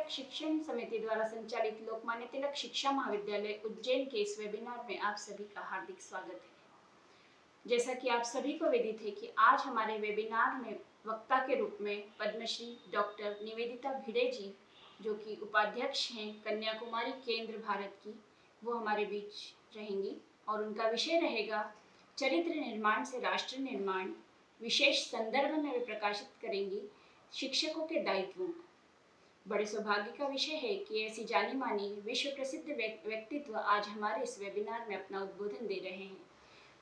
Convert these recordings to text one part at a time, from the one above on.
तिलक शिक्षण समिति द्वारा संचालित लोकमान्य तिलक शिक्षा महाविद्यालय उज्जैन के इस वेबिनार में आप सभी का हार्दिक स्वागत है। जैसा कि आप सभी को विदित है कि आज हमारे वेबिनार में वक्ता के रूप में पद्मश्री डॉक्टर निवेदिता भिड़े जी, जो कि उपाध्यक्ष हैं कन्याकुमारी केंद्र भारत की, वो हमारे बीच रहेंगी और उनका विषय रहेगा चरित्र निर्माण से राष्ट्र निर्माण। विशेष संदर्भ में वे प्रकाशित करेंगी शिक्षकों के दायित्वों। बड़े सौभाग्य का विषय है कि ऐसी जानी मानी विश्व प्रसिद्ध व्यक्तित्व आज हमारे इस वेबिनार में अपना उद्बोधन दे रहे हैं।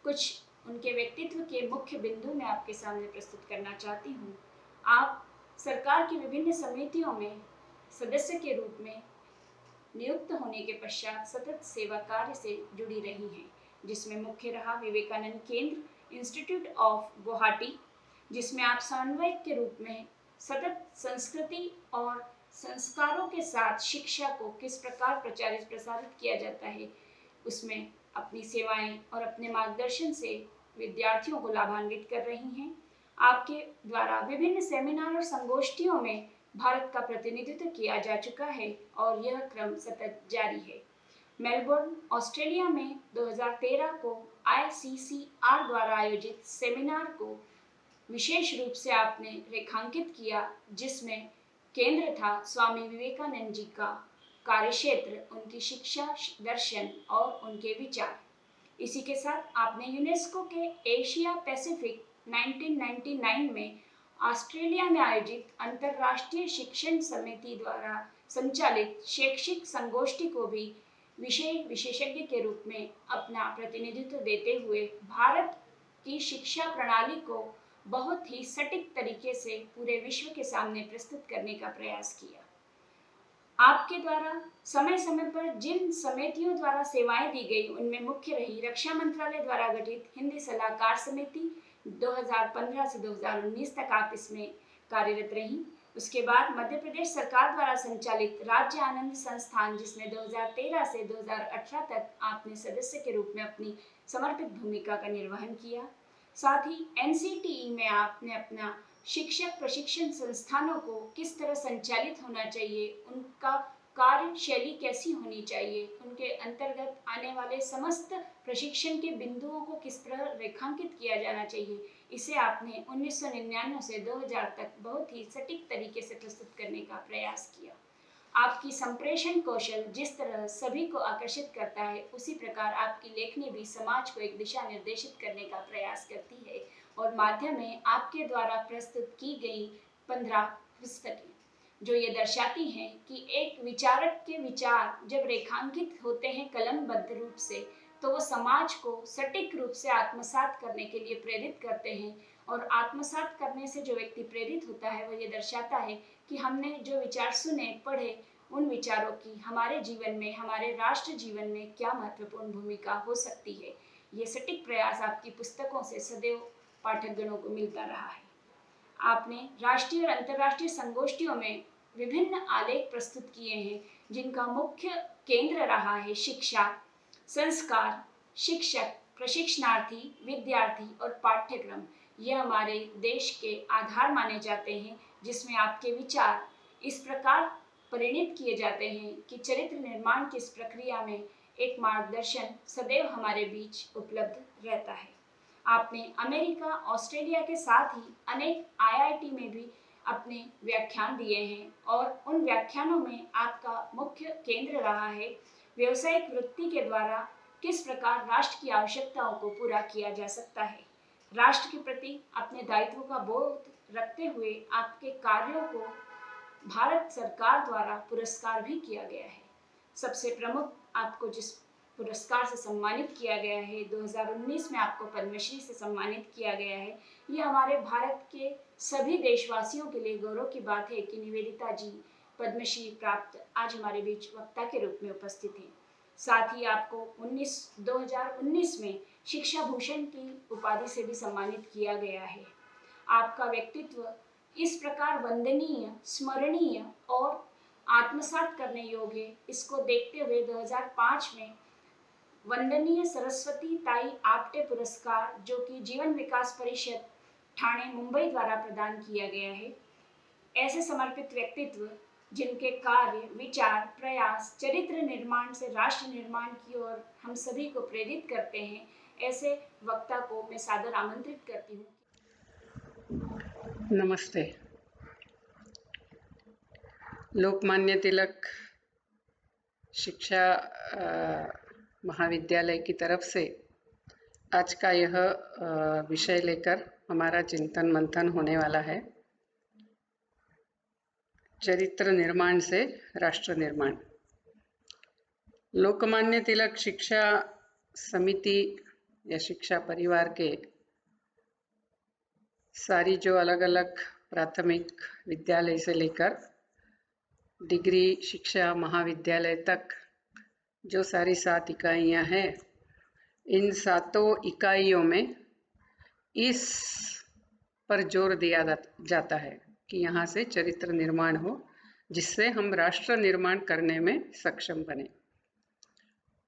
कुछ उनके व्यक्तित्व के मुख्य बिंदु मैं आपके सामने प्रस्तुत करना चाहती हूँ। आप सरकार की विभिन्न समितियों में सदस्य के रूप में नियुक्त होने के पश्चात सतत सेवा कार्य से जुड़ी रही हैं, जिसमें मुख्य रहा विवेकानंद केंद्र इंस्टीट्यूट ऑफ गुवाहाटी, जिसमें आप समन्वयक के रूप में सतत संस्कृति और संस्कारों के साथ शिक्षा को किस प्रकार प्रचारित प्रसारित किया जाता है, उसमें अपनी सेवाएं और अपने मार्गदर्शन से विद्यार्थियों को लाभान्वित कर रही हैं। आपके द्वारा विभिन्न सेमिनार और संगोष्ठियों में भारत का प्रतिनिधित्व किया जा चुका है और यह क्रम सतत जारी है। मेलबोर्न, ऑस्ट्रेलिया में 2013 को ICCR द्वारा आयोजित सेमिनार को विशेष रूप से आपने रेखांकित किया, जिसमें केंद्र था स्वामी विवेकानंद जी का कार्यक्षेत्र, उनकी शिक्षा दर्शन और उनके विचार। इसी के साथ आपने यूनेस्को के एशिया पैसिफिक 1999 में ऑस्ट्रेलिया में आयोजित अंतर्राष्ट्रीय शिक्षण समिति द्वारा संचालित शैक्षिक संगोष्ठी को भी विषय विशेषज्ञ के रूप में अपना प्रतिनिधित्व देते हुए भारत की शिक्षा प्रणाली को बहुत ही सटीक तरीके से पूरे विश्व के सामने प्रस्तुत करने का प्रयास किया। आपके द्वारा समय समय पर जिन समितियों द्वारा सेवाएं दी गई, उनमें मुख्य रही रक्षा मंत्रालय द्वारा गठित हिंदी सलाहकार समिति। 2015 से 2019 तक आप इसमें कार्यरत रहीं। उसके बाद मध्य प्रदेश सरकार द्वारा संचालित राज्य आनंद संस्थान, जिसमें 2013 से 2018 तक आपने सदस्य के रूप में अपनी समर्पित भूमिका का निर्वहन किया। साथ ही NCTE में आपने अपना शिक्षक प्रशिक्षण संस्थानों को किस तरह संचालित होना चाहिए, उनका कार्यशैली कैसी होनी चाहिए, उनके अंतर्गत आने वाले समस्त प्रशिक्षण के बिंदुओं को किस तरह रेखांकित किया जाना चाहिए, इसे आपने 1999 से 2000 तक बहुत ही सटीक तरीके से प्रस्तुत करने का प्रयास किया। आपकी संप्रेषण कौशल जिस तरह सभी को आकर्षित करता है, उसी प्रकार आपकी लेखनी भी समाज को एक दिशा निर्देशित करने का प्रयास करती है और माध्यम में आपके द्वारा प्रस्तुत की गई 15 पुस्तकें जो ये दर्शाती हैं कि एक विचारक के विचार जब रेखांकित होते हैं कलमबद्ध रूप से, तो वो समाज को सटीक रूप से आत्मसात करने के लिए प्रेरित करते हैं। और आत्मसात करने से जो व्यक्ति प्रेरित होता है, वो ये दर्शाता है कि हमने जो विचार सुने पढ़े, उन विचारों की हमारे जीवन में, हमारे राष्ट्र जीवन में क्या महत्वपूर्ण भूमिका हो सकती है। ये सटीक प्रयास आपकी पुस्तकों से सदैव पाठकगणों को मिलता रहा है। आपने राष्ट्रीय और अंतर्राष्ट्रीय संगोष्ठियों में विभिन्न आलेख प्रस्तुत किए हैं, जिनका मुख्य केंद्र रहा है शिक्षा, संस्कार, शिक्षक, प्रशिक्षणार्थी, विद्यार्थी और पाठ्यक्रम। यह हमारे देश के आधार माने जाते हैं, जिसमें आपके विचार इस प्रकार परिणित किए जाते हैं कि चरित्र निर्माण की इस प्रक्रिया में एक मार्गदर्शन सदैव हमारे बीच उपलब्ध रहता है। आपने अमेरिका, ऑस्ट्रेलिया के साथ ही अनेक IIT में भी अपने व्याख्यान दिए हैं और उन व्याख्यानों में आपका मुख्य केंद्र रहा है व्यावसायिक वृत्ति के द्वारा किस प्रकार राष्ट्र की आवश्यकताओं को पूरा किया जा सकता है। राष्ट्र के प्रति अपने दायित्वों का बोध रखते हुए आपके कार्यों को भारत सरकार द्वारा पुरस्कार भी किया गया है। सबसे प्रमुख आपको जिस पुरस्कार से सम्मानित किया गया है, 2019 में आपको पद्मश्री से सम्मानित किया गया है। ये हमारे भारत के सभी देशवासियों के लिए गौरव की बात है कि निवेदिता जी पद्मश्री प्राप्त आज हमारे बीच वक्ता के रूप में उपस्थित हैं। साथ ही आपको 2019 में शिक्षा भूषण की उपाधि से भी सम्मानित किया गया है। आपका व्यक्तित्व इस प्रकार वंदनीय, स्मरणीय और आत्मसात करने योग्य है। इसको देखते हुए 2005 में वंदनीय सरस्वती ताई आपटे पुरस्कार, जो कि जीवन विकास परिषद ठाणे मुंबई द्वारा प्रदान किया गया है। ऐसे समर्पित व्यक्तित्व जिनके कार्य, विचार, प्रयास चरित्र निर्माण से राष्ट्र निर्माण की ओर हम सभी को प्रेरित करते हैं, ऐसे वक्ता को मैं सादर आमंत्रित करती हूँ। नमस्ते। लोकमान्य तिलक शिक्षा महाविद्यालय की तरफ से आज का यह विषय लेकर हमारा चिंतन मंथन होने वाला है, चरित्र निर्माण से राष्ट्र निर्माण। लोकमान्य तिलक शिक्षा समिति या शिक्षा परिवार के सारी जो अलग अलग प्राथमिक विद्यालय से लेकर डिग्री शिक्षा महाविद्यालय तक जो सारी 7 इकाइयाँ हैं, इन 7 इकाइयों में इस पर जोर दिया जाता है कि यहाँ से चरित्र निर्माण हो, जिससे हम राष्ट्र निर्माण करने में सक्षम बने।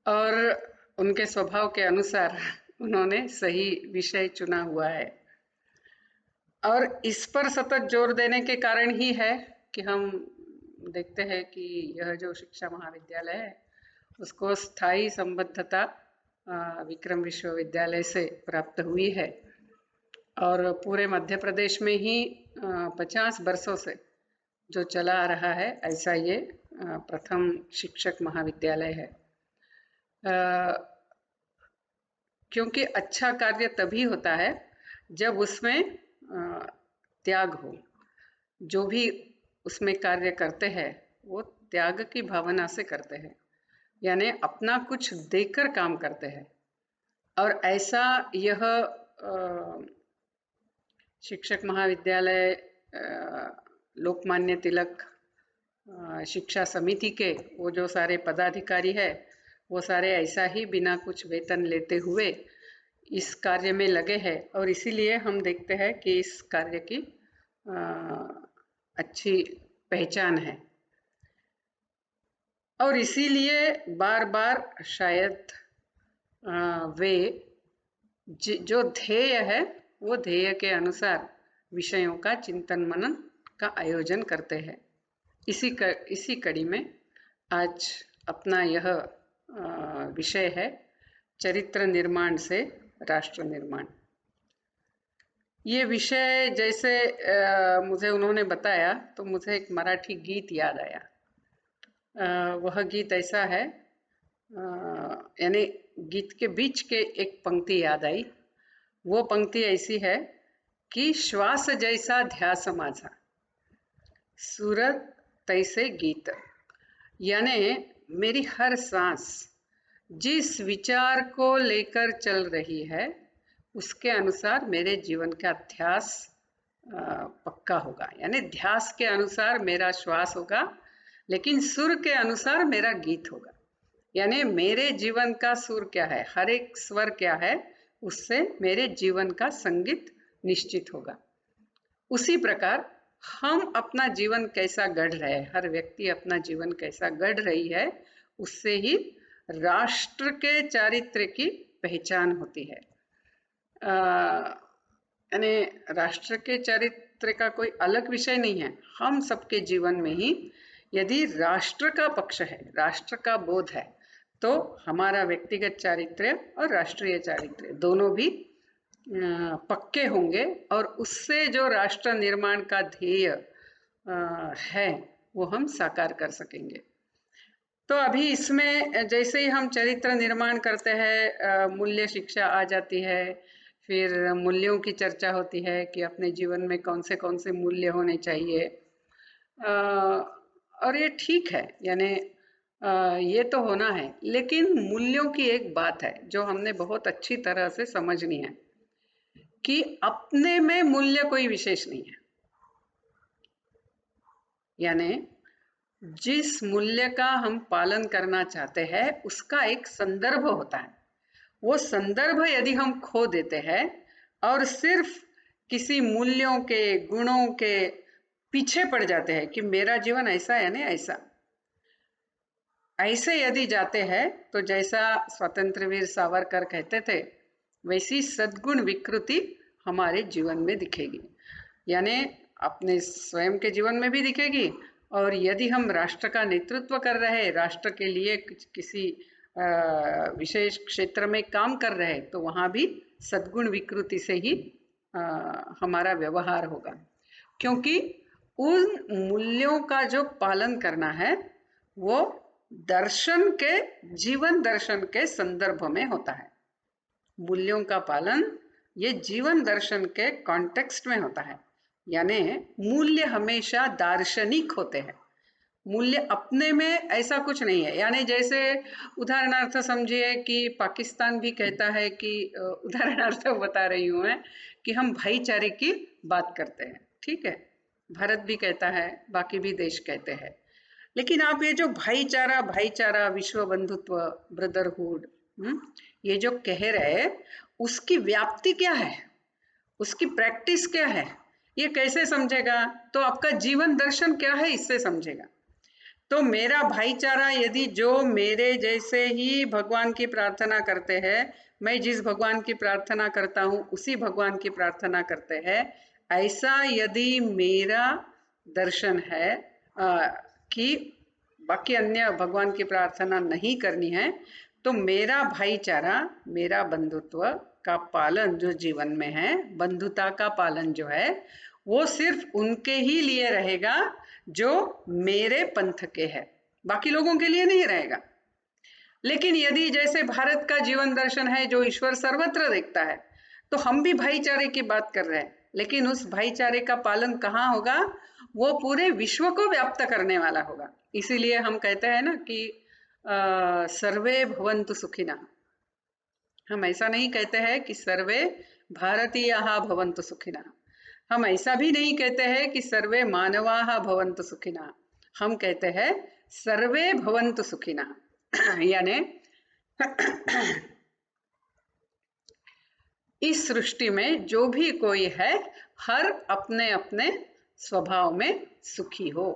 और उनके स्वभाव के अनुसार उन्होंने सही विषय चुना हुआ है और इस पर सतत जोर देने के कारण ही है कि हम देखते हैं कि यह जो शिक्षा महाविद्यालय है उसको स्थायी संबद्धता विक्रम विश्वविद्यालय से प्राप्त हुई है और पूरे मध्य प्रदेश में ही 50 वर्षों से जो चला आ रहा है, ऐसा ये प्रथम शिक्षक महाविद्यालय है। क्योंकि अच्छा कार्य तभी होता है जब उसमें त्याग हो। जो भी उसमें कार्य करते हैं वो त्याग की भावना से करते हैं, यानी अपना कुछ देकर काम करते हैं। और ऐसा यह शिक्षक महाविद्यालय लोकमान्य तिलक शिक्षा समिति के वो जो सारे पदाधिकारी है वो सारे ऐसा ही बिना कुछ वेतन लेते हुए इस कार्य में लगे हैं और इसीलिए हम देखते हैं कि इस कार्य की अच्छी पहचान है और इसीलिए बार बार शायद वे जो ध्येय है वो ध्येय के अनुसार विषयों का चिंतन मनन का आयोजन करते हैं। इसी कड़ी में आज अपना यह विषय है चरित्र निर्माण से राष्ट्र निर्माण। ये विषय जैसे मुझे उन्होंने बताया तो मुझे एक मराठी गीत याद आया। वह गीत ऐसा है, यानी गीत के बीच के एक पंक्ति याद आई। वो पंक्ति ऐसी है कि श्वास जैसा ध्यास माझा, सूरत तैसे गीत। यानी मेरी हर सांस जिस विचार को लेकर चल रही है उसके अनुसार मेरे जीवन का ध्यास पक्का होगा। यानी ध्यास के अनुसार मेरा श्वास होगा, लेकिन सुर के अनुसार मेरा गीत होगा। यानी मेरे जीवन का सुर क्या है, हर एक स्वर क्या है, उससे मेरे जीवन का संगीत निश्चित होगा। उसी प्रकार हम अपना जीवन कैसा गढ़ रहे हैं, हर व्यक्ति अपना जीवन कैसा गढ़ रही है, उससे ही राष्ट्र के चारित्र्य की पहचान होती है। यानी राष्ट्र के चरित्र का कोई अलग विषय नहीं है। हम सबके जीवन में ही यदि राष्ट्र का पक्ष है, राष्ट्र का बोध है, तो हमारा व्यक्तिगत चारित्र्य और राष्ट्रीय चारित्र्य दोनों भी पक्के होंगे और उससे जो राष्ट्र निर्माण का ध्येय है वो हम साकार कर सकेंगे। तो अभी इसमें जैसे ही हम चरित्र निर्माण करते हैं, मूल्य शिक्षा आ जाती है, फिर मूल्यों की चर्चा होती है कि अपने जीवन में कौन से मूल्य होने चाहिए। और ये ठीक है, यानी ये तो होना है, लेकिन मूल्यों की एक बात है जो हमने बहुत अच्छी तरह से समझनी है कि अपने में मूल्य कोई विशेष नहीं है। यानी जिस मूल्य का हम पालन करना चाहते हैं उसका एक संदर्भ होता है। वो संदर्भ यदि हम खो देते हैं और सिर्फ किसी मूल्यों के गुणों के पीछे पड़ जाते हैं कि मेरा जीवन ऐसा है ना ऐसा, ऐसे यदि जाते हैं तो जैसा स्वतंत्र वीर सावरकर कहते थे वैसी सद्गुण विकृति हमारे जीवन में दिखेगी। यानी अपने स्वयं के जीवन में भी दिखेगी और यदि हम राष्ट्र का नेतृत्व कर रहे हैं, राष्ट्र के लिए किसी विशेष क्षेत्र में काम कर रहे हैं, तो वहाँ भी सद्गुण विकृति से ही हमारा व्यवहार होगा, क्योंकि उन मूल्यों का जो पालन करना है वो दर्शन के, जीवन दर्शन के संदर्भ में होता है। मूल्यों का पालन ये जीवन दर्शन के कॉन्टेक्स्ट में होता है, यानी मूल्य हमेशा दार्शनिक होते हैं। मूल्य अपने में ऐसा कुछ नहीं है, यानी जैसे उदाहरणार्थ समझिए कि पाकिस्तान भी कहता है कि उदाहरणार्थ बता रही हूँ मैं कि हम भाईचारे की बात करते हैं, ठीक है, भारत भी कहता है, बाकी भी देश कहते हैं, लेकिन आप ये जो भाईचारा भाईचारा विश्व बंधुत्व ब्रदरहुड ये जो कह रहे हैं, उसकी व्याप्ति क्या है, उसकी प्रैक्टिस क्या है, ये कैसे समझेगा? तो आपका जीवन दर्शन क्या है इससे समझेगा। तो मेरा भाईचारा यदि जो मेरे जैसे ही भगवान की प्रार्थना करते हैं, मैं जिस भगवान की प्रार्थना करता हूँ उसी भगवान की प्रार्थना करते हैं, ऐसा यदि मेरा दर्शन है कि बाकी अन्य भगवान की प्रार्थना नहीं करनी है, तो मेरा भाईचारा, मेरा बंधुत्व का पालन जो जीवन में है, बंधुता का पालन जो है, वो सिर्फ उनके ही लिए रहेगा जो मेरे पंथ के हैं, बाकी लोगों के लिए नहीं रहेगा। लेकिन यदि जैसे भारत का जीवन दर्शन है जो ईश्वर सर्वत्र देखता है, तो हम भी भाईचारे की बात कर रहे हैं, लेकिन उस भाईचारे का पालन कहाँ होगा? वो पूरे विश्व को व्याप्त करने वाला होगा। इसीलिए हम कहते हैं ना कि सर्वे भवन्तु सुखिनः। हम ऐसा नहीं कहते हैं कि सर्वे भारतीयाः भवन्तु सुखिनः। हम ऐसा भी नहीं कहते हैं कि सर्वे मानवाः भवन्तु सुखिनः। हम कहते हैं सर्वे भवन्तु सुखिनः। यानी इस सृष्टि में जो भी कोई है, हर अपने अपने स्वभाव में सुखी हो,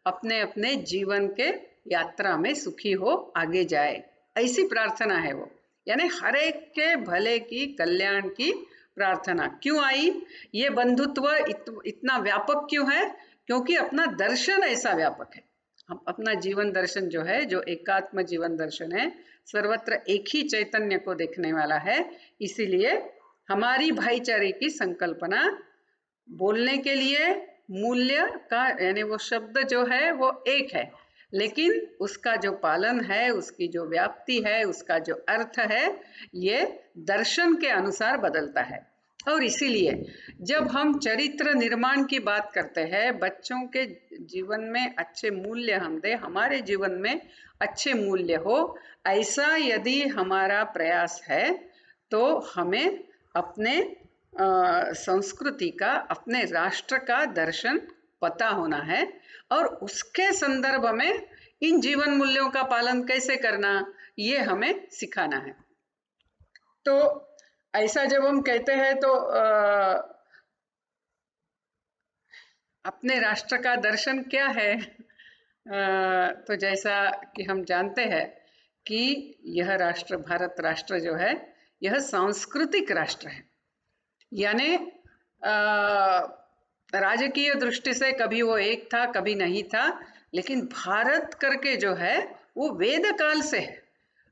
अपने अपने जीवन के यात्रा में सुखी हो, आगे जाए, ऐसी प्रार्थना है वो। यानी हर एक के भले की, कल्याण की प्रार्थना। क्यों आई? ये बंधुत्व इतना व्यापक क्यों है? क्योंकि अपना दर्शन ऐसा व्यापक है। हम अपना जीवन दर्शन जो है, जो एकात्म जीवन दर्शन है, सर्वत्र एक ही चैतन्य को देखने वाला है। इसीलिए हमारी भाईचारे की संकल्पना बोलने के लिए मूल्य का, यानी वो शब्द जो है वो एक है, लेकिन उसका जो पालन है, उसकी जो व्याप्ति है, उसका जो अर्थ है, ये दर्शन के अनुसार बदलता है। और इसीलिए जब हम चरित्र निर्माण की बात करते हैं, बच्चों के जीवन में अच्छे मूल्य हम दें, हमारे जीवन में अच्छे मूल्य हो, ऐसा यदि हमारा प्रयास है, तो हमें अपने संस्कृति का, अपने राष्ट्र का दर्शन पता होना है, और उसके संदर्भ में इन जीवन मूल्यों का पालन कैसे करना, ये हमें सिखाना है। तो ऐसा जब हम कहते हैं तो अपने राष्ट्र का दर्शन क्या है? तो जैसा कि हम जानते हैं कि यह राष्ट्र, भारत राष्ट्र जो है, यह सांस्कृतिक राष्ट्र है। यानी राजकीय दृष्टि से कभी वो एक था, कभी नहीं था, लेकिन भारत करके जो है वो वेद काल से है।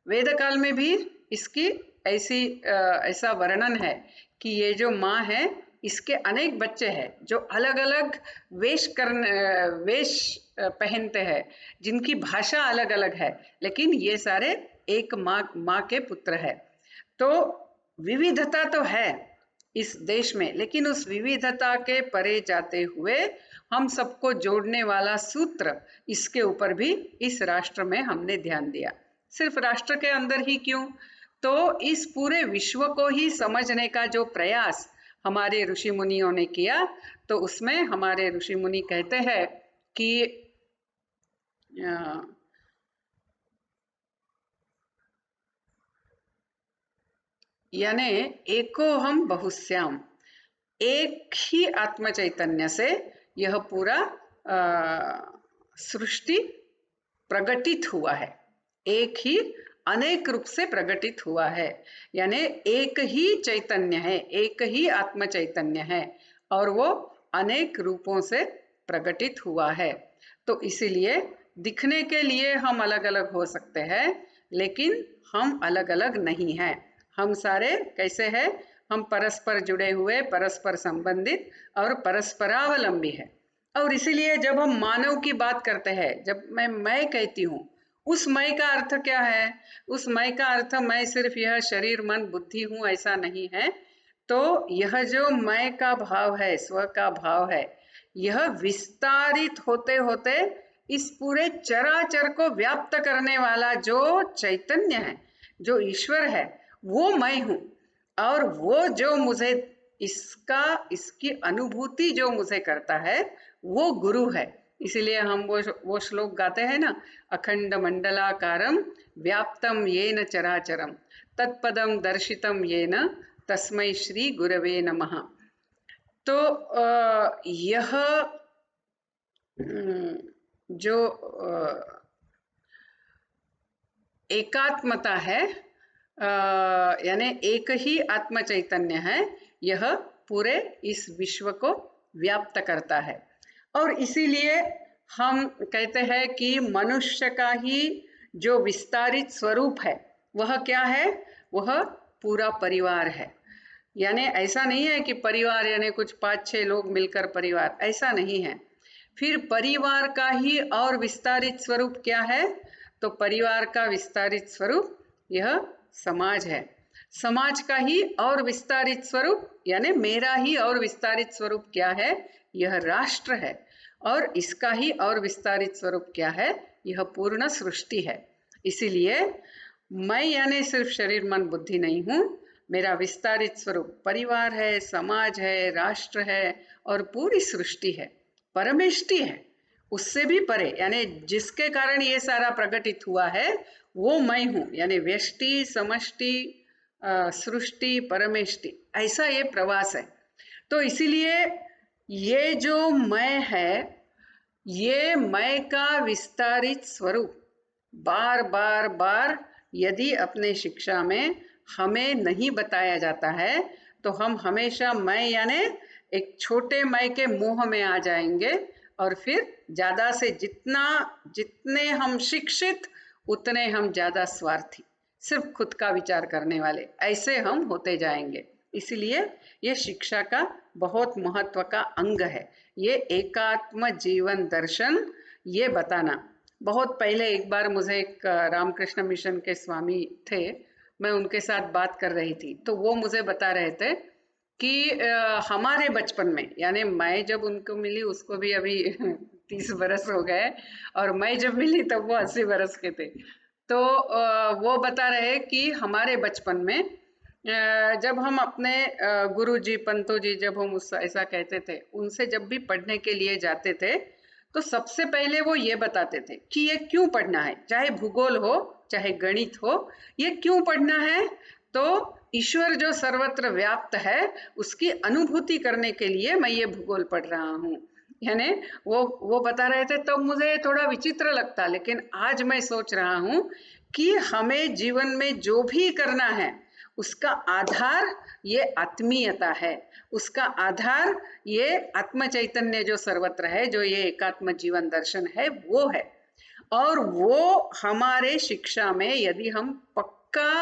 वेद काल में भी इसकी ऐसा वर्णन है कि ये जो माँ है, इसके अनेक बच्चे हैं जो अलग अलग वेश पहनते हैं, जिनकी भाषा अलग अलग है, लेकिन ये सारे एक माँ के पुत्र है। तो विविधता तो है इस देश में, लेकिन उस विविधता के परे जाते हुए हम सबको जोड़ने वाला सूत्र, इसके ऊपर भी इस राष्ट्र में हमने ध्यान दिया। सिर्फ राष्ट्र के अंदर ही क्यों, तो इस पूरे विश्व को ही समझने का जो प्रयास हमारे ऋषि मुनियों ने किया, तो उसमें हमारे ऋषि मुनि कहते हैं कि यानी एको हम बहुश्याम, एक ही आत्म चैतन्य से यह पूरा सृष्टि प्रकटित हुआ है, एक ही अनेक रूप से प्रकटित हुआ है। यानी एक ही चैतन्य है, एक ही आत्म चैतन्य है, और वो अनेक रूपों से प्रकटित हुआ है। तो इसीलिए दिखने के लिए हम अलग अलग हो सकते हैं, लेकिन हम अलग अलग नहीं हैं। हम सारे कैसे हैं? हम परस्पर जुड़े हुए, परस्पर संबंधित और परस्परावलंबी है। और इसीलिए जब हम मानव की बात करते हैं, जब मैं कहती हूँ, उस मैं का अर्थ क्या है? उस मैं का अर्थ मैं सिर्फ यह शरीर मन बुद्धि हूँ ऐसा नहीं है। तो यह जो मैं का भाव है, स्व का भाव है, यह विस्तारित होते होते इस पूरे चराचर को व्याप्त करने वाला जो चैतन्य है, जो ईश्वर है, वो मैं हूँ। और वो जो मुझे इसकी अनुभूति जो मुझे करता है, वो गुरु है। इसीलिए हम वो श्लोक गाते हैं ना, अखंड मंडलाकारम व्याप्तम येन चराचरम तत्पदम दर्शितम येन तस्मै श्री गुरवे नमः। तो यह जो एकात्मता है, यानी एक ही आत्म चैतन्य है, यह पूरे इस विश्व को व्याप्त करता है। और इसीलिए हम कहते हैं कि मनुष्य का ही जो विस्तारित स्वरूप है, वह क्या है? वह पूरा परिवार है। यानी ऐसा नहीं है कि परिवार यानी कुछ 5-6 लोग मिलकर परिवार, ऐसा नहीं है। फिर परिवार का ही और विस्तारित स्वरूप क्या है? तो परिवार का विस्तारित स्वरूप यह समाज है। समाज का ही और विस्तारित स्वरूप यानी मेरा ही और विस्तारित स्वरूप क्या है? यह राष्ट्र है। और इसका ही और विस्तारित स्वरूप क्या है? यह पूर्ण सृष्टि है। इसीलिए मैं यानी सिर्फ शरीर मन बुद्धि नहीं हूँ, मेरा विस्तारित स्वरूप परिवार है, समाज है, राष्ट्र है और पूरी सृष्टि है, परमेष्टि है, उससे भी परे, यानी जिसके कारण ये सारा प्रकटित हुआ है वो मैं हूँ। यानी व्यष्टि, समष्टि, सृष्टि, परमेष्टि, ऐसा ये प्रवास है। तो इसीलिए ये जो मैं है, ये मैं का विस्तारित स्वरूप बार बार बार यदि अपने शिक्षा में हमें नहीं बताया जाता है, तो हम हमेशा मैं यानी एक छोटे मैं के मोह में आ जाएंगे। और फिर ज़्यादा से जितने हम शिक्षित, उतने हम ज़्यादा स्वार्थी, सिर्फ खुद का विचार करने वाले, ऐसे हम होते जाएंगे। इसलिए ये शिक्षा का बहुत महत्व का अंग है, ये एकात्म जीवन दर्शन ये बताना। बहुत पहले एक बार मुझे एक रामकृष्ण मिशन के स्वामी थे, मैं उनके साथ बात कर रही थी, तो वो मुझे बता रहे थे कि हमारे बचपन में, यानी मैं जब उनको मिली उसको भी अभी 30 बरस हो गए, और मैं जब मिली तब वो 80 बरस के थे। तो वो बता रहे कि हमारे बचपन में जब हम अपने गुरुजी, पंतों जी, जब हम उस ऐसा कहते थे, उनसे जब भी पढ़ने के लिए जाते थे, तो सबसे पहले वो ये बताते थे कि ये क्यों पढ़ना है, चाहे भूगोल हो चाहे गणित हो, ये क्यों पढ़ना है? तो ईश्वर जो सर्वत्र व्याप्त है उसकी अनुभूति करने के लिए मैं ये भूगोल पढ़ रहा हूँ। यानी वो बता रहे थे, तब तो मुझे थोड़ा विचित्र लगता, लेकिन आज मैं सोच रहा हूँ कि हमें जीवन में जो भी करना है उसका आधार ये आत्मीयता है, उसका आधार ये आत्म चैतन्य जो सर्वत्र है, जो ये एकात्म जीवन दर्शन है, वो है। और वो हमारे शिक्षा में यदि हम पक्का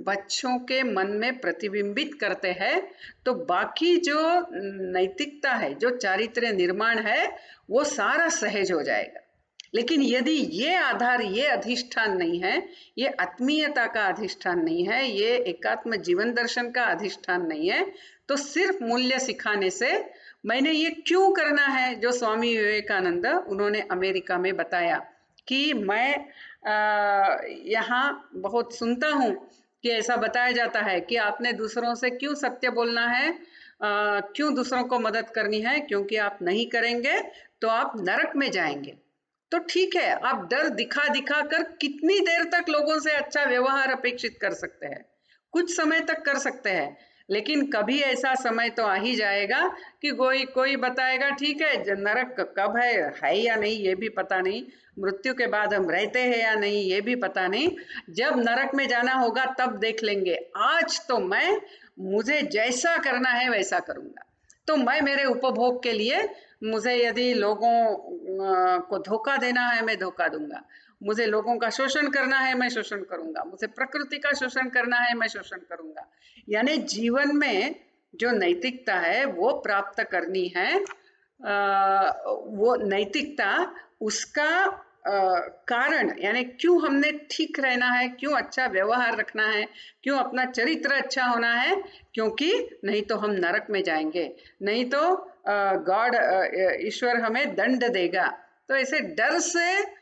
बच्चों के मन में प्रतिबिंबित करते हैं, तो बाकी जो नैतिकता है, जो चारित्र्य निर्माण है, वो सारा सहज हो जाएगा। लेकिन यदि ये आधार, ये अधिष्ठान नहीं है, ये आत्मीयता का अधिष्ठान नहीं है, ये एकात्म जीवन दर्शन का अधिष्ठान नहीं है, तो सिर्फ मूल्य सिखाने से मैंने ये क्यों करना है, जो स्वामी विवेकानंद उन्होंने अमेरिका में बताया कि मैं यहाँ बहुत सुनता हूँ कि ऐसा बताया जाता है कि आपने दूसरों से क्यों सत्य बोलना है, क्यों दूसरों को मदद करनी है, क्योंकि आप नहीं करेंगे तो आप नरक में जाएंगे। तो ठीक है, आप डर दिखा दिखा कर कितनी देर तक लोगों से अच्छा व्यवहार अपेक्षित कर सकते हैं? कुछ समय तक कर सकते हैं, लेकिन कभी ऐसा समय तो आ ही जाएगा कि कोई बताएगा ठीक है, नरक कब है या नहीं ये भी पता नहीं, मृत्यु के बाद हम रहते हैं या नहीं ये भी पता नहीं, जब नरक में जाना होगा तब देख लेंगे, आज तो मुझे जैसा करना है वैसा करूंगा। तो मैं मेरे उपभोग के लिए, मुझे यदि लोगों को धोखा देना है मैं धोखा दूंगा, मुझे लोगों का शोषण करना है मैं शोषण करूंगा, मुझे प्रकृति का शोषण करना है मैं शोषण करूंगा। यानी जीवन में जो नैतिकता है वो प्राप्त करनी है, वो नैतिकता उसका कारण, यानी क्यों हमने ठीक रहना है, क्यों अच्छा व्यवहार रखना है, क्यों अपना चरित्र अच्छा होना है, क्योंकि नहीं तो हम नरक में जाएंगे, नहीं तो गॉड ईश्वर हमें दंड देगा। तो ऐसे डर से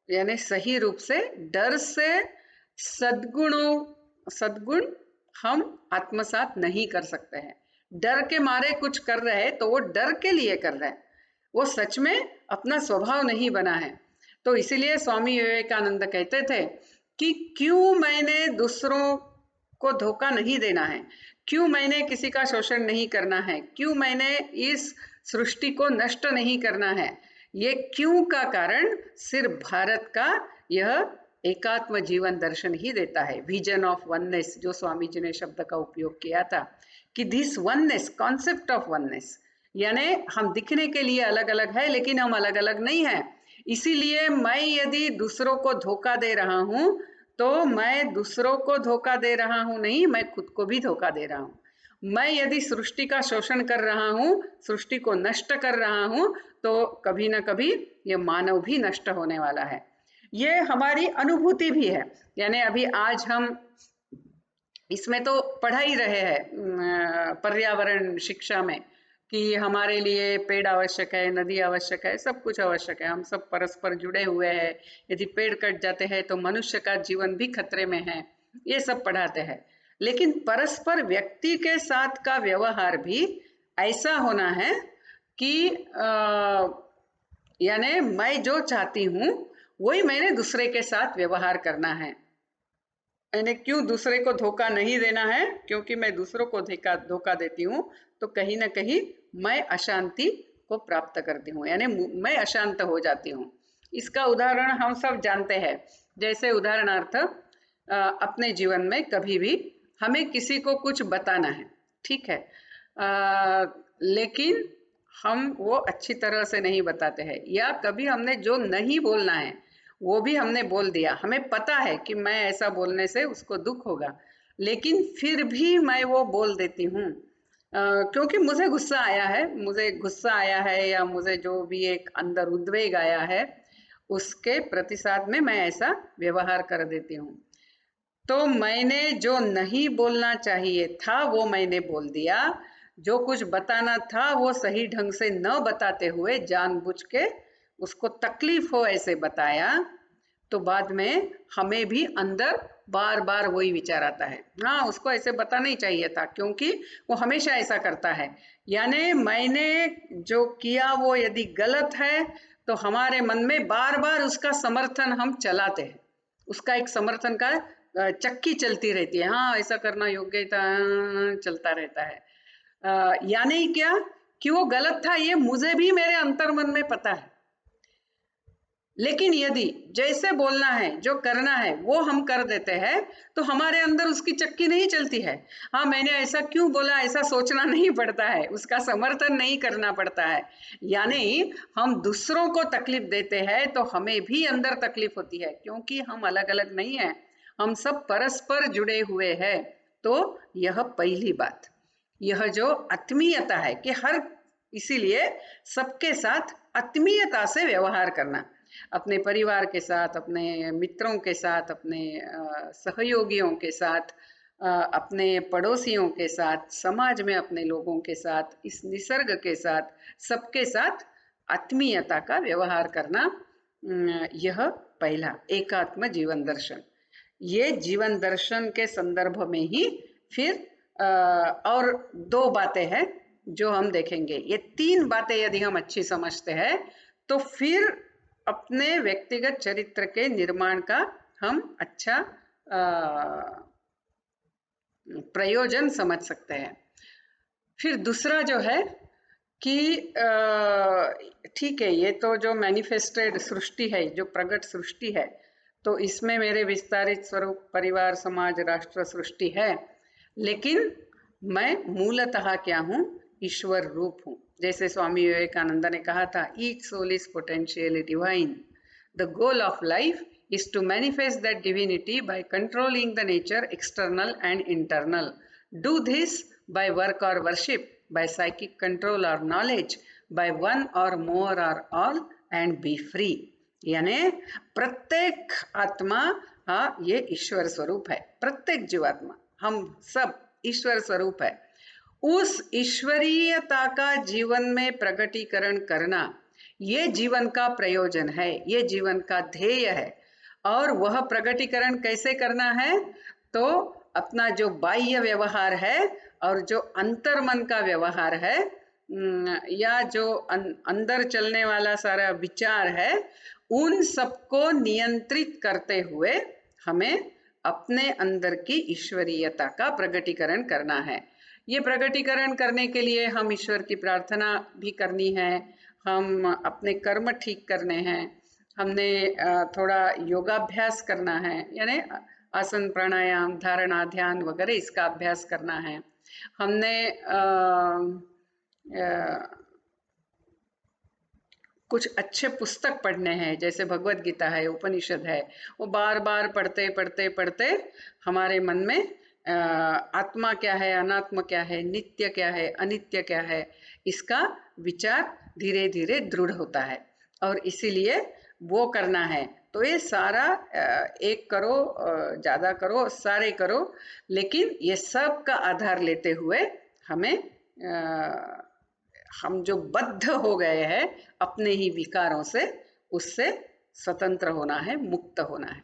यानी सही रूप से डर से सद्गुण हम आत्मसात नहीं कर सकते हैं। डर के मारे कुछ कर रहे हैं तो वो डर के लिए कर रहे हैं, वो सच में अपना स्वभाव नहीं बना है। तो इसीलिए स्वामी विवेकानंद कहते थे कि क्यों मैंने दूसरों को धोखा नहीं देना है, क्यों मैंने किसी का शोषण नहीं करना है, क्यों मैंने इस सृष्टि को नष्ट नहीं करना है। ये क्यों का कारण सिर्फ भारत का यह एकात्म जीवन दर्शन ही देता है, विजन ऑफ वननेस, जो स्वामी जी ने शब्द का उपयोग किया था कि this oneness, concept of oneness, यानी हम दिखने के लिए अलग अलग है लेकिन हम अलग अलग नहीं है। इसीलिए मैं यदि दूसरों को धोखा दे रहा हूं तो मैं दूसरों को धोखा दे रहा हूं नहीं, मैं खुद को भी धोखा दे रहा हूं। मैं यदि सृष्टि का शोषण कर रहा हूं, सृष्टि को नष्ट कर रहा हूं, तो कभी ना कभी ये मानव भी नष्ट होने वाला है। ये हमारी अनुभूति भी है। यानी अभी आज हम इसमें तो पढ़ा ही रहे हैं पर्यावरण शिक्षा में कि हमारे लिए पेड़ आवश्यक है, नदी आवश्यक है, सब कुछ आवश्यक है, हम सब परस्पर जुड़े हुए हैं, यदि पेड़ कट जाते हैं तो मनुष्य का जीवन भी खतरे में है, ये सब पढ़ाते हैं। लेकिन परस्पर व्यक्ति के साथ का व्यवहार भी ऐसा होना है कि यानी मैं जो चाहती हूँ वही मैंने दूसरे के साथ व्यवहार करना है। यानी क्यों दूसरे को धोखा नहीं देना है, क्योंकि मैं दूसरों को धोखा देती हूँ तो कहीं ना कहीं मैं अशांति को प्राप्त करती हूँ, यानी मैं अशांत हो जाती हूँ। इसका उदाहरण हम सब जानते हैं। जैसे उदाहरणार्थ अपने जीवन में कभी भी हमें किसी को कुछ बताना है, ठीक है, लेकिन हम वो अच्छी तरह से नहीं बताते हैं, या कभी हमने जो नहीं बोलना है वो भी हमने बोल दिया, हमें पता है कि मैं ऐसा बोलने से उसको दुख होगा, लेकिन फिर भी मैं वो बोल देती हूँ क्योंकि मुझे गुस्सा आया है या मुझे जो भी एक अंदर उद्वेग आया है उसके प्रतिसाद में मैं ऐसा व्यवहार कर देती हूँ। तो मैंने जो नहीं बोलना चाहिए था वो मैंने बोल दिया, जो कुछ बताना था वो सही ढंग से न बताते हुए जानबूझ के उसको तकलीफ हो ऐसे बताया, तो बाद में हमें भी अंदर बार बार वही विचार आता है, हाँ उसको ऐसे बताना ही चाहिए था, क्योंकि वो हमेशा ऐसा करता है। यानी मैंने जो किया वो यदि गलत है तो हमारे मन में बार बार उसका समर्थन हम चलाते हैं, उसका एक समर्थन का चक्की चलती रहती है, हाँ ऐसा करना योग्य था, चलता रहता है। यानी क्या कि वो गलत था ये मुझे भी मेरे अंतर्मन में पता है, लेकिन यदि जैसे बोलना है जो करना है वो हम कर देते हैं तो हमारे अंदर उसकी चक्की नहीं चलती है, हाँ मैंने ऐसा क्यों बोला ऐसा सोचना नहीं पड़ता है, उसका समर्थन नहीं करना पड़ता है। यानी हम दूसरों को तकलीफ देते हैं तो हमें भी अंदर तकलीफ होती है, क्योंकि हम अलग अलग नहीं है, हम सब परस्पर जुड़े हुए हैं। तो यह पहली बात, यह जो आत्मीयता है कि हर, इसीलिए सबके साथ आत्मीयता से व्यवहार करना, अपने परिवार के साथ, अपने मित्रों के साथ, अपने सहयोगियों के साथ, अपने पड़ोसियों के साथ, समाज में अपने लोगों के साथ, इस निसर्ग के साथ, सबके साथ आत्मीयता का व्यवहार करना, यह पहला एकात्म जीवन दर्शन। ये जीवन दर्शन के संदर्भ में ही फिर और दो बातें हैं जो हम देखेंगे। ये तीन बातें यदि हम अच्छी समझते हैं तो फिर अपने व्यक्तिगत चरित्र के निर्माण का हम अच्छा प्रयोजन समझ सकते हैं। फिर दूसरा जो है कि ठीक है, ये तो जो मैनिफेस्टेड सृष्टि है, जो प्रकट सृष्टि है, तो इसमें मेरे विस्तारित स्वरूप परिवार, समाज, राष्ट्र सृष्टि है, लेकिन मैं मूलतः क्या हूँ, ईश्वर रूप हूँ। जैसे स्वामी विवेकानंद ने कहा था, each soul is potentially divine, the goal of life is to manifest that divinity by controlling the nature external and internal. Do this by work or worship, by psychic control or knowledge, by one or more or all, and be free. यानी प्रत्येक आत्मा ये ईश्वर स्वरूप है, प्रत्येक जीवात्मा, हम सब ईश्वर स्वरूप है। उस ईश्वरीयता का जीवन में प्रकटीकरण करना ये जीवन का प्रयोजन है, ये जीवन का ध्येय है। और वह प्रकटीकरण कैसे करना है, तो अपना जो बाह्य व्यवहार है और जो अंतर्मन का व्यवहार है, या जो अंदर चलने वाला सारा विचार है, उन सबको नियंत्रित करते हुए हमें अपने अंदर की ईश्वरीयता का प्रकटीकरण करना है। ये प्रकटीकरण करने के लिए हम ईश्वर की प्रार्थना भी करनी है, हम अपने कर्म ठीक करने हैं, हमने थोड़ा योगाभ्यास करना है, यानी आसन प्राणायाम धारणा ध्यान वगैरह इसका अभ्यास करना है। हमने कुछ अच्छे पुस्तक पढ़ने हैं, जैसे भगवत गीता है, उपनिषद है, वो बार बार पढ़ते पढ़ते पढ़ते हमारे मन में आत्मा क्या है, अनात्मा क्या है, नित्य क्या है, अनित्य क्या है, इसका विचार धीरे धीरे दृढ़ होता है। और इसीलिए वो करना है। तो ये सारा एक करो, ज़्यादा करो, सारे करो, लेकिन ये सब का आधार लेते हुए हमें हम जो बद्ध हो गए हैं अपने ही विकारों से, उससे स्वतंत्र होना है, मुक्त होना है।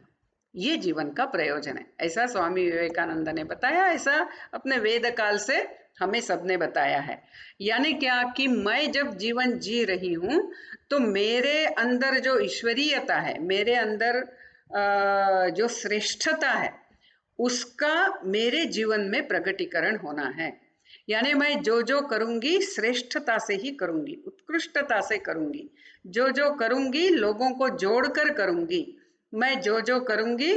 ये जीवन का प्रयोजन है, ऐसा स्वामी विवेकानंद ने बताया, ऐसा अपने वेद काल से हमें सबने बताया है। यानी क्या कि मैं जब जीवन जी रही हूँ तो मेरे अंदर जो ईश्वरीयता है, मेरे अंदर जो श्रेष्ठता है, उसका मेरे जीवन में प्रकटीकरण होना है। यानी मैं जो जो करूँगी श्रेष्ठता से ही करूँगी, उत्कृष्टता से करूँगी, जो जो करूँगी लोगों को जोड़कर करूँगी, मैं जो जो करूँगी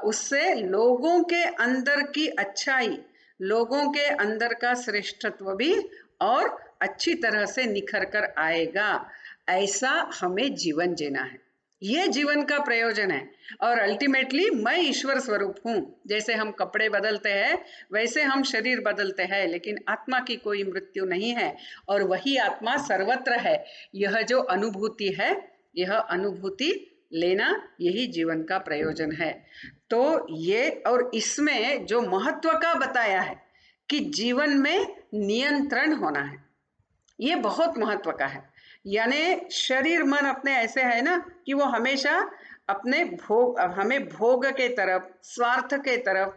उससे लोगों के अंदर की अच्छाई, लोगों के अंदर का श्रेष्ठत्व भी और अच्छी तरह से निखर कर आएगा। ऐसा हमें जीवन जीना है, ये जीवन का प्रयोजन है। और अल्टीमेटली मैं ईश्वर स्वरूप हूँ। जैसे हम कपड़े बदलते हैं वैसे हम शरीर बदलते हैं, लेकिन आत्मा की कोई मृत्यु नहीं है और वही आत्मा सर्वत्र है। यह जो अनुभूति है, यह अनुभूति लेना यही जीवन का प्रयोजन है। तो ये, और इसमें जो महत्व का बताया है कि जीवन में नियंत्रण होना है, ये बहुत महत्व का है। यानी शरीर मन अपने ऐसे है ना कि वो हमेशा अपने भोग, हमें भोग के तरफ, स्वार्थ के तरफ,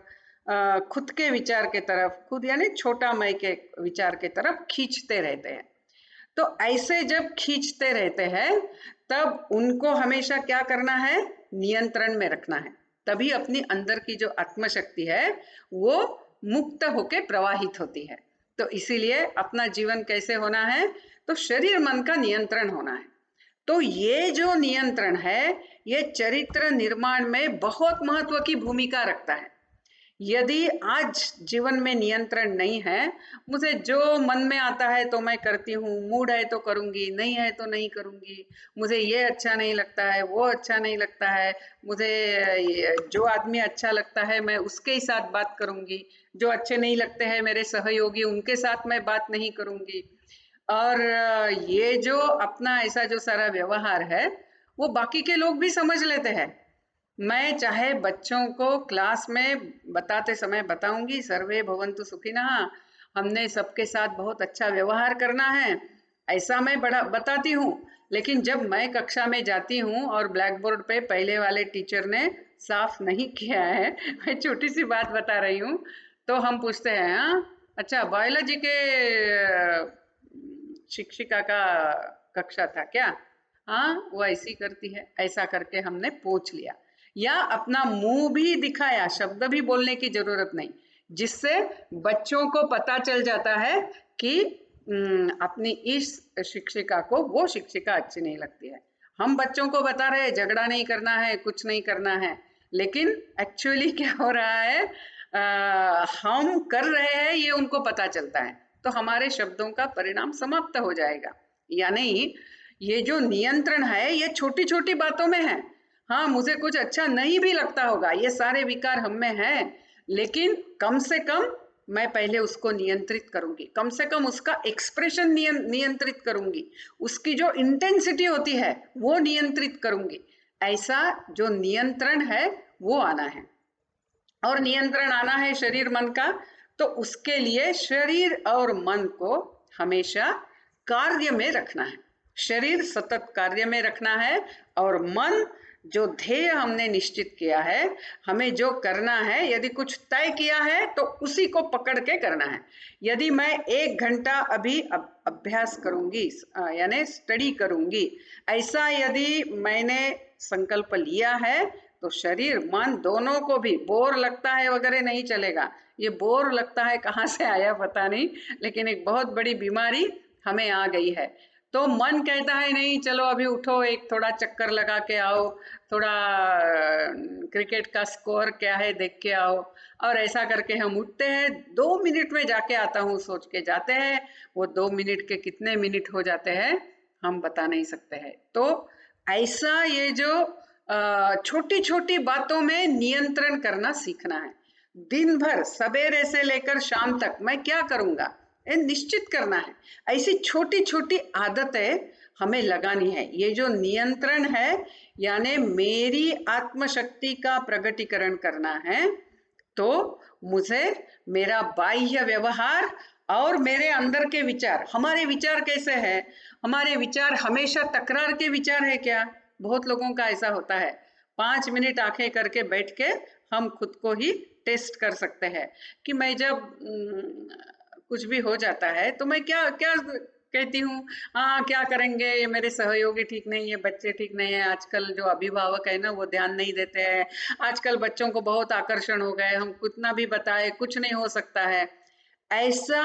खुद के विचार के तरफ, खुद यानी छोटा मैं के विचार के तरफ खींचते रहते हैं। तो ऐसे जब खींचते रहते हैं तब उनको हमेशा क्या करना है, नियंत्रण में रखना है। तभी अपनी अंदर की जो आत्मशक्ति है वो मुक्त होके प्रवाहित होती है। तो इसीलिए अपना जीवन कैसे होना है, तो शरीर मन का नियंत्रण होना है। तो ये जो नियंत्रण है ये चरित्र निर्माण में बहुत महत्व की भूमिका रखता है। यदि आज जीवन में नियंत्रण नहीं है, मुझे जो मन में आता है तो मैं करती हूँ, मूड है तो करूँगी, नहीं है तो नहीं करूँगी, मुझे ये अच्छा नहीं लगता है, वो अच्छा नहीं लगता है, मुझे जो आदमी अच्छा लगता है मैं उसके ही साथ बात करूँगी, जो अच्छे नहीं लगते हैं मेरे सहयोगी उनके साथ मैं बात नहीं करूँगी। और ये जो अपना ऐसा जो सारा व्यवहार है वो बाकी के लोग भी समझ लेते हैं। मैं चाहे बच्चों को क्लास में बताते समय बताऊंगी, सर्वे भवन्तु सुखिनः, हमने सबके साथ बहुत अच्छा व्यवहार करना है, ऐसा मैं बड़ा बताती हूँ। लेकिन जब मैं कक्षा में जाती हूँ और ब्लैक बोर्ड पे पहले वाले टीचर ने साफ नहीं किया है, मैं छोटी सी बात बता रही हूँ, तो हम पूछते हैं, हाँ अच्छा बायोलॉजी के शिक्षिका का कक्षा था क्या, हाँ वो ऐसी करती है, ऐसा करके हमने पूछ लिया, या अपना मुंह भी दिखाया, शब्द भी बोलने की जरूरत नहीं, जिससे बच्चों को पता चल जाता है कि अपनी इस शिक्षिका को वो शिक्षिका अच्छी नहीं लगती है। हम बच्चों को बता रहे हैं झगड़ा नहीं करना है, कुछ नहीं करना है, लेकिन एक्चुअली क्या हो रहा है, हम कर रहे हैं ये उनको पता चलता है, तो हमारे शब्दों का परिणाम समाप्त हो जाएगा। यानी ये जो नियंत्रण है ये छोटी छोटी बातों में है। हाँ, मुझे कुछ अच्छा नहीं भी लगता होगा, ये सारे विकार हम में हैं, लेकिन कम से कम मैं पहले उसको नियंत्रित करूंगी, कम से कम उसका एक्सप्रेशन नियंत्रित करूंगी, उसकी जो इंटेंसिटी होती है वो नियंत्रित करूंगी। ऐसा जो नियंत्रण है वो आना है। और नियंत्रण आना है शरीर मन का, तो उसके लिए शरीर और मन को हमेशा कार्य में रखना है। शरीर सतत कार्य में रखना है और मन जो ध्येय हमने निश्चित किया है, हमें जो करना है, यदि कुछ तय किया है तो उसी को पकड़ के करना है। यदि मैं 1 घंटा अभी अभ्यास करूंगी, यानी स्टडी करूंगी, ऐसा यदि मैंने संकल्प लिया है, तो शरीर मन दोनों को भी बोर लगता है वगैरह नहीं चलेगा। ये बोर लगता है कहाँ से आया पता नहीं, लेकिन एक बहुत बड़ी बीमारी हमें आ गई है। तो मन कहता है नहीं, चलो अभी उठो, एक थोड़ा चक्कर लगा के आओ, थोड़ा क्रिकेट का स्कोर क्या है देख के आओ, और ऐसा करके हम उठते हैं, 2 मिनट में जाके आता हूँ सोच के जाते हैं। वो 2 मिनट के कितने मिनट हो जाते हैं हम बता नहीं सकते हैं। तो ऐसा ये जो छोटी छोटी बातों में नियंत्रण करना सीखना है। दिन भर सवेरे से लेकर शाम तक मैं क्या करूंगा ये निश्चित करना है। ऐसी छोटी छोटी आदतें हमें लगानी है। ये जो नियंत्रण है यानी मेरी आत्मशक्ति का प्रगटीकरण करना है, तो मुझे मेरा बाह्य व्यवहार और मेरे अंदर के विचार, हमारे विचार कैसे हैं, हमारे विचार हमेशा तकरार के विचार है क्या? बहुत लोगों का ऐसा होता है। 5 मिनट आंखें करके बैठ के हम खुद को ही टेस्ट कर सकते हैं कि मैं जब कुछ भी हो जाता है तो मैं क्या क्या कहती हूँ, हाँ क्या करेंगे, ये मेरे सहयोगी ठीक नहीं है, बच्चे ठीक नहीं है, आजकल जो अभिभावक है ना वो ध्यान नहीं देते हैं, आजकल बच्चों को बहुत आकर्षण हो गए, हम कितना भी बताए कुछ नहीं हो सकता है। ऐसा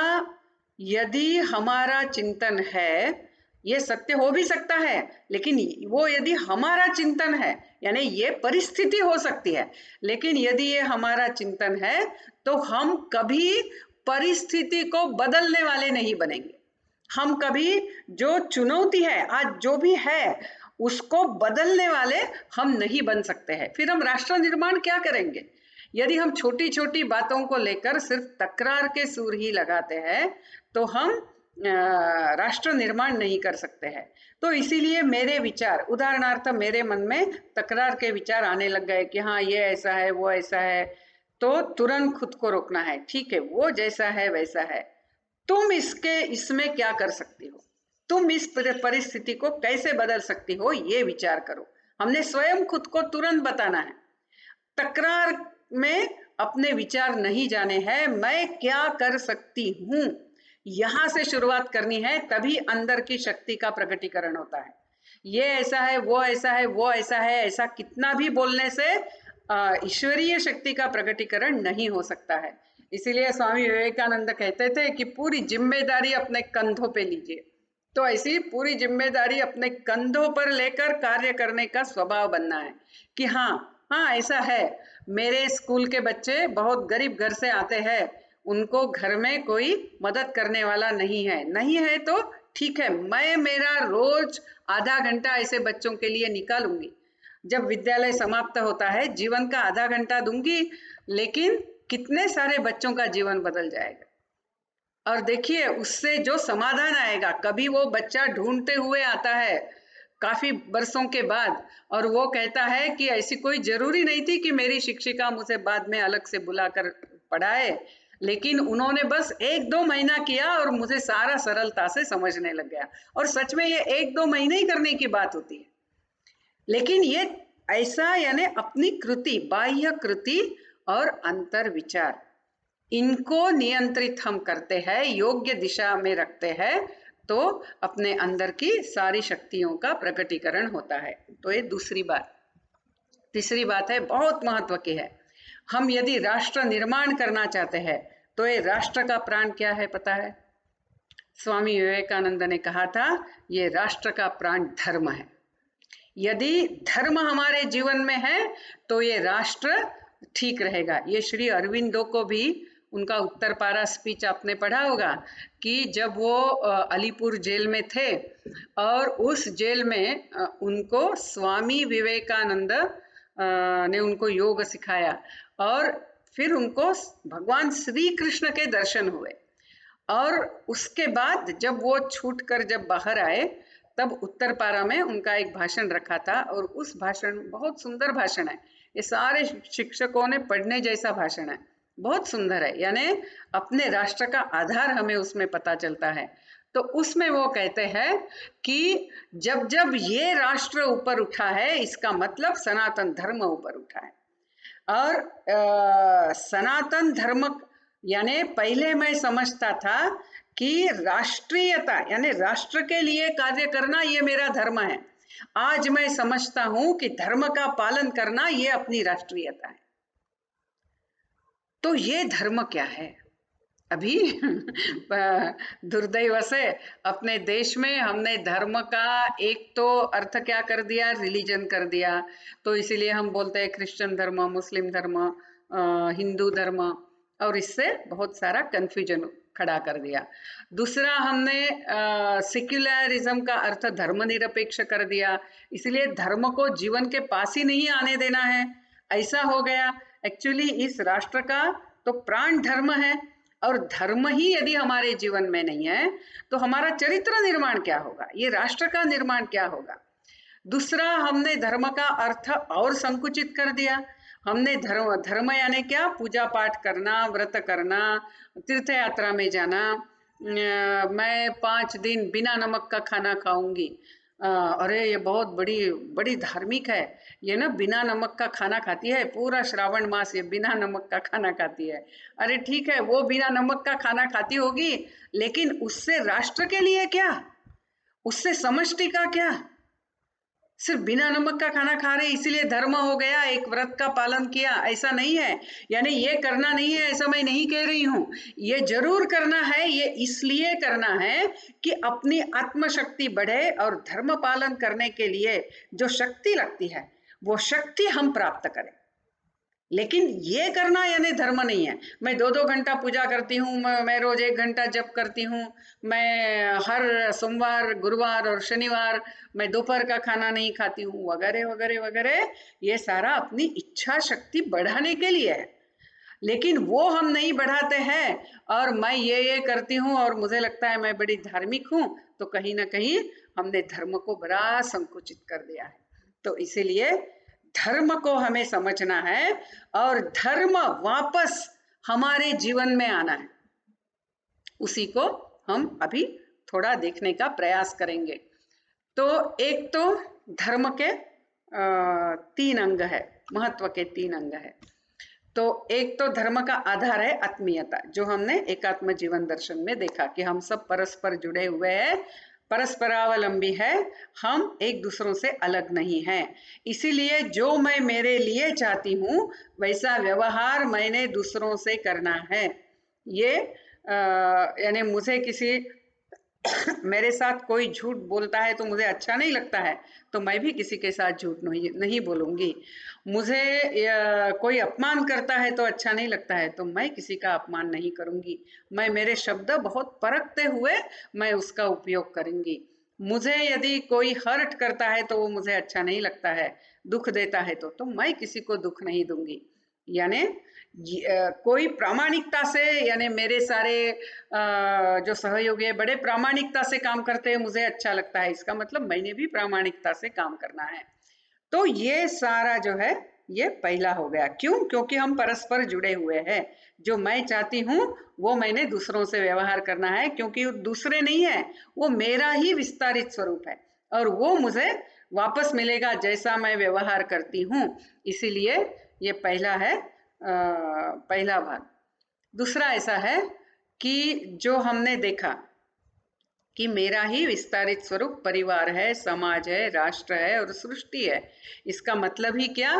यदि हमारा चिंतन है, ये सत्य हो भी सकता है, लेकिन वो यदि हमारा चिंतन है, यानी ये परिस्थिति हो सकती है, लेकिन यदि ये हमारा चिंतन है तो हम कभी परिस्थिति को बदलने वाले नहीं बनेंगे। हम कभी जो चुनौती है आज जो भी है उसको बदलने वाले हम नहीं बन सकते हैं। फिर हम राष्ट्र निर्माण क्या करेंगे? यदि हम छोटी छोटी बातों को लेकर सिर्फ तकरार के सुर ही लगाते हैं तो हम राष्ट्र निर्माण नहीं कर सकते हैं। तो इसीलिए मेरे विचार, उदाहरणार्थ मेरे मन में तकरार के विचार आने लग गए कि हाँ ये ऐसा है वो ऐसा है, तो तुरंत खुद को रोकना है। ठीक है, वो जैसा है वैसा है, तुम इसमें क्या कर सकती हो, तुम इस परिस्थिति को कैसे बदल सकती हो, ये विचार करो। हमने स्वयं खुद को तुरंत बताना है। तकरार में अपने विचार नहीं जाने हैं, मैं क्या कर सकती हूँ, यहां से शुरुआत करनी है, तभी अंदर की शक्ति का प्रकटीकरण होता है। ये ऐसा है वो ऐसा है वो ऐसा है, ऐसा कितना भी बोलने से ईश्वरीय शक्ति का प्रकटीकरण नहीं हो सकता है। इसीलिए स्वामी विवेकानंद कहते थे कि पूरी जिम्मेदारी अपने कंधों पे लीजिए। तो ऐसी पूरी जिम्मेदारी अपने कंधों पर लेकर कार्य करने का स्वभाव बनना है कि हाँ ऐसा है, मेरे स्कूल के बच्चे बहुत गरीब घर से आते हैं, उनको घर में कोई मदद करने वाला नहीं है तो ठीक है, मैं मेरा रोज आधा घंटा ऐसे बच्चों के लिए निकालूंगी। जब विद्यालय समाप्त होता है जीवन का आधा घंटा दूंगी, लेकिन कितने सारे बच्चों का जीवन बदल जाएगा। और देखिए उससे जो समाधान आएगा, कभी वो बच्चा ढूंढते हुए आता है काफी बरसों के बाद और वो कहता है कि ऐसी कोई जरूरी नहीं थी कि मेरी शिक्षिका मुझे बाद में अलग से बुलाकर पढ़ाए, लेकिन उन्होंने बस 1-2 महीना किया और मुझे सारा सरलता से समझने लग गया। और सच में ये 1-2 महीने ही करने की बात होती है, लेकिन ये ऐसा यानी अपनी कृति, बाह्य कृति और अंतर विचार, इनको नियंत्रित हम करते हैं, योग्य दिशा में रखते हैं, तो अपने अंदर की सारी शक्तियों का प्रकटीकरण होता है। तो ये दूसरी बात। तीसरी बात है, बहुत महत्व की है, हम यदि राष्ट्र निर्माण करना चाहते हैं तो ये राष्ट्र का प्राण क्या है पता है? स्वामी विवेकानंद ने कहा था ये राष्ट्र का प्राण धर्म है। यदि धर्म हमारे जीवन में है तो ये राष्ट्र ठीक रहेगा। ये श्री अरविंदो को भी उनका उत्तर पारा स्पीच आपने पढ़ा होगा कि जब वो अलीपुर जेल में थे और उस जेल में उनको स्वामी विवेकानंद ने उनको योग सिखाया और फिर उनको भगवान श्री कृष्ण के दर्शन हुए और उसके बाद जब वो छूट कर जब बाहर आए तब उत्तर पारा में उनका एक भाषण रखा था और उस भाषण बहुत सुंदर भाषण है। ये सारे शिक्षकों ने पढ़ने जैसा भाषण है, बहुत सुंदर है। यानी अपने राष्ट्र का आधार हमें उसमें पता चलता है। तो उसमें वो कहते हैं कि जब जब ये राष्ट्र ऊपर उठा है इसका मतलब सनातन धर्म ऊपर उठा है। और सनातन धर्म यानी पहले मैं समझता था कि राष्ट्रीयता यानी राष्ट्र के लिए कार्य करना ये मेरा धर्म है। आज मैं समझता हूं कि धर्म का पालन करना ये अपनी राष्ट्रीयता है। तो ये धर्म क्या है? अभी दुर्दैव से अपने देश में हमने धर्म का एक तो अर्थ क्या कर दिया, रिलीजन कर दिया। तो इसीलिए हम बोलते हैं क्रिश्चियन धर्म, मुस्लिम धर्म, हिंदू धर्म, और इससे बहुत सारा कंफ्यूजन खड़ा कर दिया। दूसरा हमने सेक्युलरिज्म का अर्थ धर्मनिरपेक्ष कर दिया, इसलिए धर्म को जीवन के पास ही नहीं आने देना है, ऐसा हो गया। एक्चुअली इस राष्ट्र का तो प्राण धर्म है और धर्म ही यदि हमारे जीवन में नहीं है तो हमारा चरित्र निर्माण क्या होगा, ये राष्ट्र का निर्माण क्या होगा। दूसरा हमने धर्म का अर्थ और संकुचित कर दिया। हमने धर्म यानी क्या, पूजा पाठ करना, व्रत करना, तीर्थ यात्रा में जाना, मैं 5 दिन बिना नमक का खाना खाऊंगी। अरे ये बहुत बड़ी धार्मिक है, ये ना बिना नमक का खाना खाती है, पूरा श्रावण मास ये बिना नमक का खाना खाती है। अरे ठीक है, वो बिना नमक का खाना खाती होगी, लेकिन उससे राष्ट्र के लिए क्या, उससे समष्टि का क्या? सिर्फ बिना नमक का खाना खा रहे इसीलिए धर्म हो गया, एक व्रत का पालन किया, ऐसा नहीं है। यानी ये करना नहीं है ऐसा मैं नहीं कह रही हूँ, ये जरूर करना है। ये इसलिए करना है कि अपनी आत्मशक्ति बढ़े और धर्म पालन करने के लिए जो शक्ति लगती है वो शक्ति हम प्राप्त करें। लेकिन ये करना यानी धर्म नहीं है। मैं 2-2 घंटा पूजा करती हूँ, मैं रोज 1 घंटा जप करती हूँ, मैं हर सोमवार, गुरुवार और शनिवार मैं दोपहर का खाना नहीं खाती हूँ, वगैरह वगैरह वगैरह। ये सारा अपनी इच्छा शक्ति बढ़ाने के लिए है, लेकिन वो हम नहीं बढ़ाते हैं और मैं ये करती हूँ और मुझे लगता है मैं बड़ी धार्मिक हूँ, तो कहीं ना कहीं हमने धर्म को बड़ा संकुचित कर दिया है। तो इसीलिए धर्म को हमें समझना है और धर्म वापस हमारे जीवन में आना है, उसी को हम अभी थोड़ा देखने का प्रयास करेंगे। तो एक तो धर्म के 3 अंग है, महत्व के 3 अंग है। तो एक तो धर्म का आधार है आत्मीयता, जो हमने एकात्म जीवन दर्शन में देखा कि हम सब परस्पर जुड़े हुए हैं, परस्परावलंबी है, हम एक दूसरों से अलग नहीं हैं। इसीलिए जो मैं मेरे लिए चाहती हूँ वैसा व्यवहार मैंने दूसरों से करना है। ये यानी मुझे किसी मेरे साथ कोई झूठ बोलता है तो मुझे अच्छा नहीं लगता है, तो मैं भी किसी के साथ झूठ नहीं बोलूंगी। मुझे कोई अपमान करता है तो अच्छा नहीं लगता है, तो मैं किसी का अपमान नहीं करूंगी। मैं मेरे शब्द बहुत परखते हुए मैं उसका उपयोग करूंगी। मुझे यदि कोई हर्ट करता है तो वो मुझे अच्छा नहीं लगता है, दुख देता है तो मैं किसी को दुख नहीं दूंगी। यानी कोई प्रामाणिकता से, यानी मेरे सारे जो सहयोगी है बड़े प्रामाणिकता से काम करते हैं, मुझे अच्छा लगता है, इसका मतलब मैंने भी प्रामाणिकता से काम करना है। तो ये सारा जो है ये पहला हो गया। क्यों? क्योंकि हम परस्पर जुड़े हुए हैं। जो मैं चाहती हूँ वो मैंने दूसरों से व्यवहार करना है, क्योंकि दूसरे नहीं है, वो मेरा ही विस्तारित स्वरूप है और वो मुझे वापस मिलेगा जैसा मैं व्यवहार करती हूँ। इसीलिए ये पहला है, पहला भाग। दूसरा ऐसा है कि जो हमने देखा कि मेरा ही विस्तारित स्वरूप परिवार है, समाज है, राष्ट्र है और सृष्टि है। इसका मतलब ही क्या?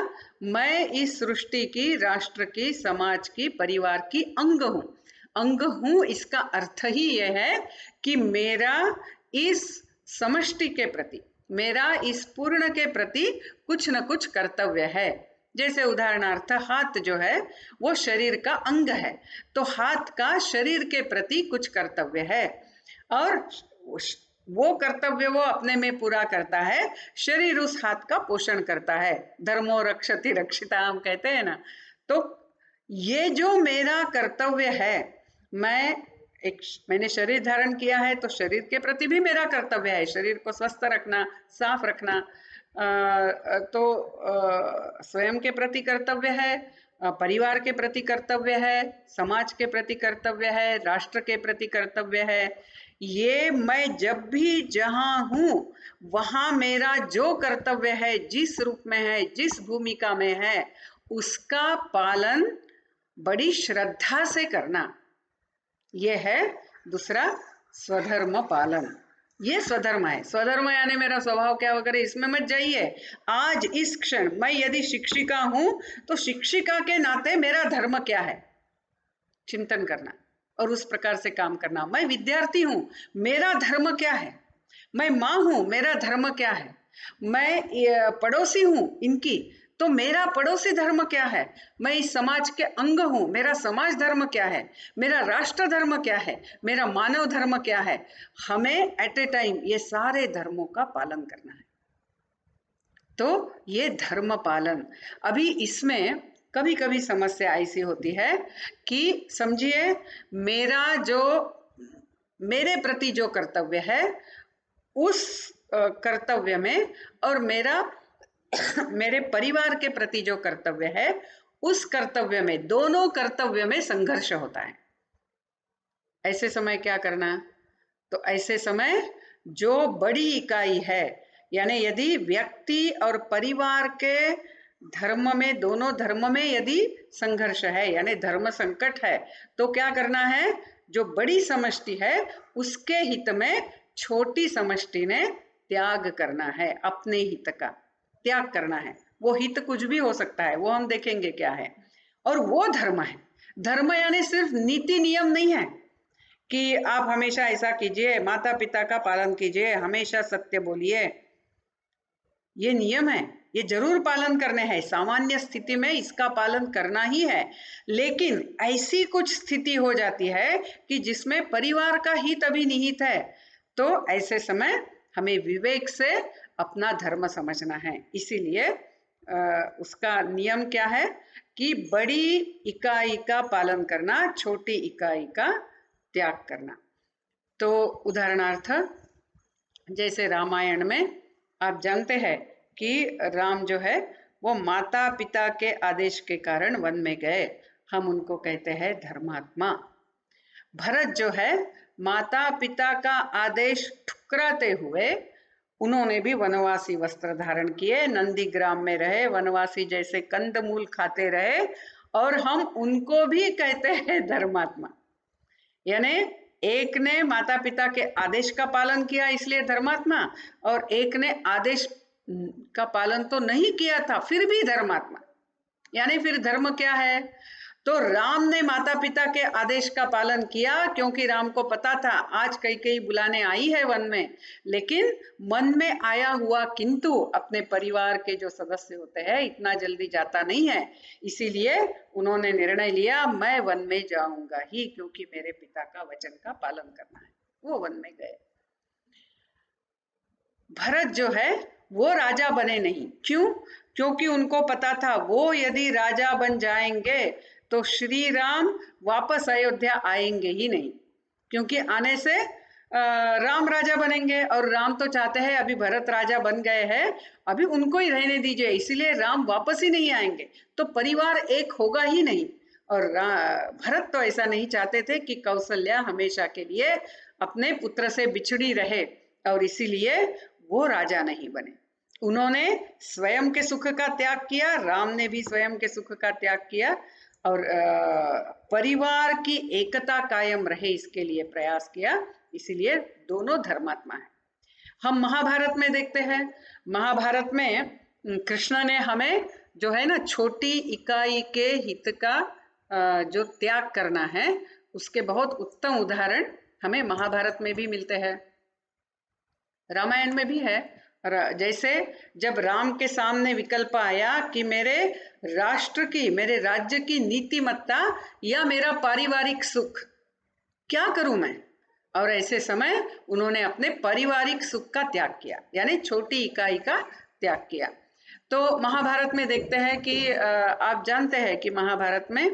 मैं इस सृष्टि की, राष्ट्र की, समाज की, परिवार की अंग हूँ। इसका अर्थ ही यह है कि मेरा इस समष्टि के प्रति, मेरा इस पूर्ण के प्रति कुछ न कुछ कर्तव्य है। जैसे उदाहरणार्थ हाथ जो है वो शरीर का अंग है, तो हाथ का शरीर के प्रति कुछ कर्तव्य है और वो कर्तव्य वो अपने में पूरा करता है, शरीर उस हाथ का पोषण करता है। धर्मो रक्षति रक्षिता हम कहते हैं ना। तो ये जो मेरा कर्तव्य है, मैंने शरीर धारण किया है तो शरीर के प्रति भी मेरा कर्तव्य है, शरीर को स्वस्थ रखना, साफ रखना। तो स्वयं के प्रति कर्तव्य है, परिवार के प्रति कर्तव्य है, समाज के प्रति कर्तव्य है, राष्ट्र के प्रति कर्तव्य है। ये मैं जब भी जहां हूं वहां मेरा जो कर्तव्य है, जिस रूप में है, जिस भूमिका में है, उसका पालन बड़ी श्रद्धा से करना, यह है दूसरा स्वधर्म पालन। ये स्वधर्म है। स्वधर्म यानी मेरा स्वभाव क्या वगैरह इसमें मत जाइए। आज इस क्षण मैं यदि शिक्षिका हूं तो शिक्षिका के नाते मेरा धर्म क्या है, चिंतन करना और उस प्रकार से काम करना। मैं विद्यार्थी हूं, मेरा धर्म क्या है। मैं माँ हूं, मेरा धर्म क्या है। मैं पड़ोसी हूं इनकी, तो मेरा पड़ोसी धर्म क्या है। मैं इस समाज के अंग हूं, मेरा समाज धर्म क्या है, मेरा राष्ट्र धर्म क्या है, मेरा मानव धर्म क्या है। हमें एट ए टाइम ये सारे धर्मों का पालन करना है। तो ये धर्म पालन। अभी इसमें कभी कभी समस्या ऐसी होती है कि समझिए मेरे प्रति जो कर्तव्य है उस कर्तव्य में और मेरे परिवार के प्रति जो कर्तव्य है उस कर्तव्य में, दोनों कर्तव्य में संघर्ष होता है। ऐसे समय क्या करना? तो ऐसे समय जो बड़ी इकाई है, यानी यदि व्यक्ति और परिवार के धर्म में, दोनों धर्म में यदि संघर्ष है यानी धर्म संकट है, तो क्या करना है? जो बड़ी समष्टि है उसके हित में छोटी समष्टि ने त्याग करना है, अपने हित का त्याग करना है। वो हित कुछ भी हो सकता है, वो हम देखेंगे क्या है। और वो धर्म है। धर्म यानी सिर्फ नीति नियम नहीं है कि आप हमेशा ऐसा कीजिए, माता पिता का पालन कीजिए, हमेशा सत्य बोलिए। ये नियम है, ये जरूर पालन करने हैं, सामान्य स्थिति में इसका पालन करना ही है। लेकिन ऐसी कुछ स्थिति हो जाती है कि जिसमें परिवार का हित अभी निहित है, तो ऐसे समय हमें विवेक से अपना धर्म समझना है। इसीलिए उसका नियम क्या है कि बड़ी इकाई का पालन करना, छोटी इकाई का त्याग करना। तो उदाहरणार्थ जैसे रामायण में आप जानते हैं कि राम जो है वो माता पिता के आदेश के कारण वन में गए, हम उनको कहते हैं धर्मात्मा। भरत जो है माता पिता का आदेश ठुकराते हुए उन्होंने भी वनवासी वस्त्र धारण किए, नंदीग्राम में रहे, वनवासी जैसे कंदमूल खाते रहे, और हम उनको भी कहते हैं धर्मात्मा। यानी एक ने माता पिता के आदेश का पालन किया इसलिए धर्मात्मा, और एक ने आदेश का पालन तो नहीं किया था फिर भी धर्मात्मा। यानी फिर धर्म क्या है? तो राम ने माता पिता के आदेश का पालन किया क्योंकि राम को पता था आज कैकेयी बुलाने आई है वन में, लेकिन मन में आया हुआ किंतु अपने परिवार के जो सदस्य होते हैं इतना जल्दी जाता नहीं है, इसीलिए उन्होंने निर्णय लिया मैं वन में जाऊंगा ही, क्योंकि मेरे पिता का वचन का पालन करना है। वो वन में गए। भरत जो है वो राजा बने नहीं। क्यों? क्योंकि उनको पता था वो यदि राजा बन जाएंगे तो श्री राम वापस अयोध्या आएंगे ही नहीं, क्योंकि आने से राम राजा बनेंगे, और राम तो चाहते हैं अभी भरत राजा बन गए हैं, अभी उनको ही रहने दीजिए, इसीलिए राम वापस ही नहीं आएंगे, तो परिवार एक होगा ही नहीं। और भरत तो ऐसा नहीं चाहते थे कि कौशल्या हमेशा के लिए अपने पुत्र से बिछड़ी रहे, और इसीलिए वो राजा नहीं बने। उन्होंने स्वयं के सुख का त्याग किया, राम ने भी स्वयं के सुख का त्याग किया, और परिवार की एकता कायम रहे इसके लिए प्रयास किया, इसीलिए दोनों धर्मात्मा है। हम महाभारत में देखते हैं, महाभारत में कृष्ण ने हमें जो है ना छोटी इकाई के हित का जो त्याग करना है उसके बहुत उत्तम उदाहरण हमें महाभारत में भी मिलते हैं, रामायण में भी है। जैसे जब राम के सामने विकल्प आया कि मेरे राष्ट्र की, मेरे राज्य की नीतिमत्ता या मेरा पारिवारिक सुख, क्या करूं मैं? और ऐसे समय उन्होंने अपने पारिवारिक सुख का त्याग किया, यानी छोटी इकाई का त्याग किया। तो महाभारत में देखते हैं कि आप जानते हैं कि महाभारत में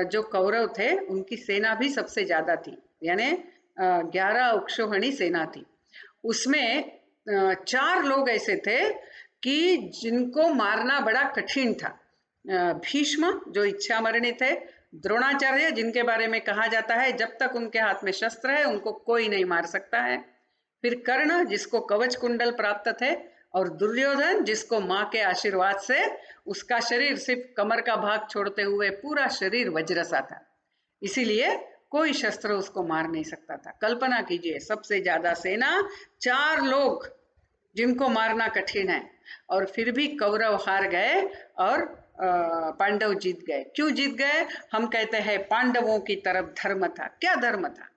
जो कौरव थे उनकी सेना भी सबसे ज्यादा थी, यानी 11 अक्षौहिणी सेना थी। उसमें 4 लोग ऐसे थे कि जिनको मारना बड़ा कठिन था। भीष्म जो इच्छामरणि थे, द्रोणाचार्य जिनके बारे में कहा जाता है जब तक उनके हाथ में शस्त्र है उनको कोई नहीं मार सकता है, फिर कर्ण जिसको कवच कुंडल प्राप्त थे, और दुर्योधन जिसको माँ के आशीर्वाद से उसका शरीर सिर्फ कमर का भाग छोड़ते हुए पूरा शरीर वज्र सा था, इसीलिए कोई शस्त्र उसको मार नहीं सकता था। कल्पना कीजिए, सबसे ज्यादा सेना, 4 लोग जिनको मारना कठिन है, और फिर भी कौरव हार गए और पांडव जीत गए। क्यों जीत गए? हम कहते हैं पांडवों की तरफ धर्म था। क्या धर्म था,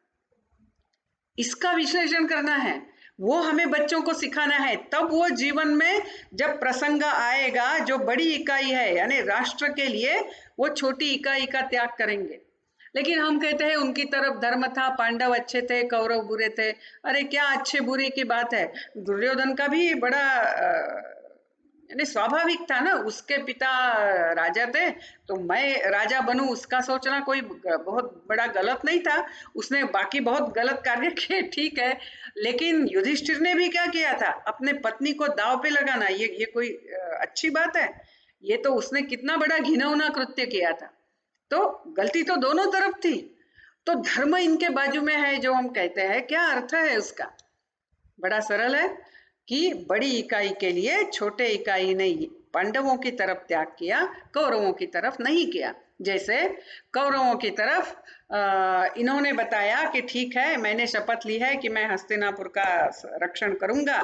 इसका विश्लेषण करना है, वो हमें बच्चों को सिखाना है। तब वो जीवन में जब प्रसंग आएगा, जो बड़ी इकाई है यानी राष्ट्र के लिए, वो छोटी इकाई का त्याग करेंगे। लेकिन हम कहते हैं उनकी तरफ धर्म था, पांडव अच्छे थे, कौरव बुरे थे। अरे क्या अच्छे बुरे की बात है, दुर्योधन का भी बड़ा यानी स्वाभाविक था ना, उसके पिता राजा थे तो मैं राजा बनूं, उसका सोचना कोई बहुत बड़ा गलत नहीं था। उसने बाकी बहुत गलत कार्य किए, ठीक है, लेकिन युधिष्ठिर ने भी क्या किया था, अपने पत्नी को दांव पे लगाना, ये कोई अच्छी बात है? ये तो उसने कितना बड़ा घिनौना कृत्य किया था। तो गलती तो दोनों तरफ थी। तो धर्म इनके बाजू में है जो हम कहते हैं, क्या अर्थ है उसका? बड़ा सरल है कि बड़ी इकाई के लिए छोटे इकाई ने पांडवों की तरफ त्याग किया, कौरवों की तरफ नहीं किया। जैसे कौरवों की तरफ इन्होंने बताया कि ठीक है, मैंने शपथ ली है कि मैं हस्तिनापुर का रक्षण करूंगा।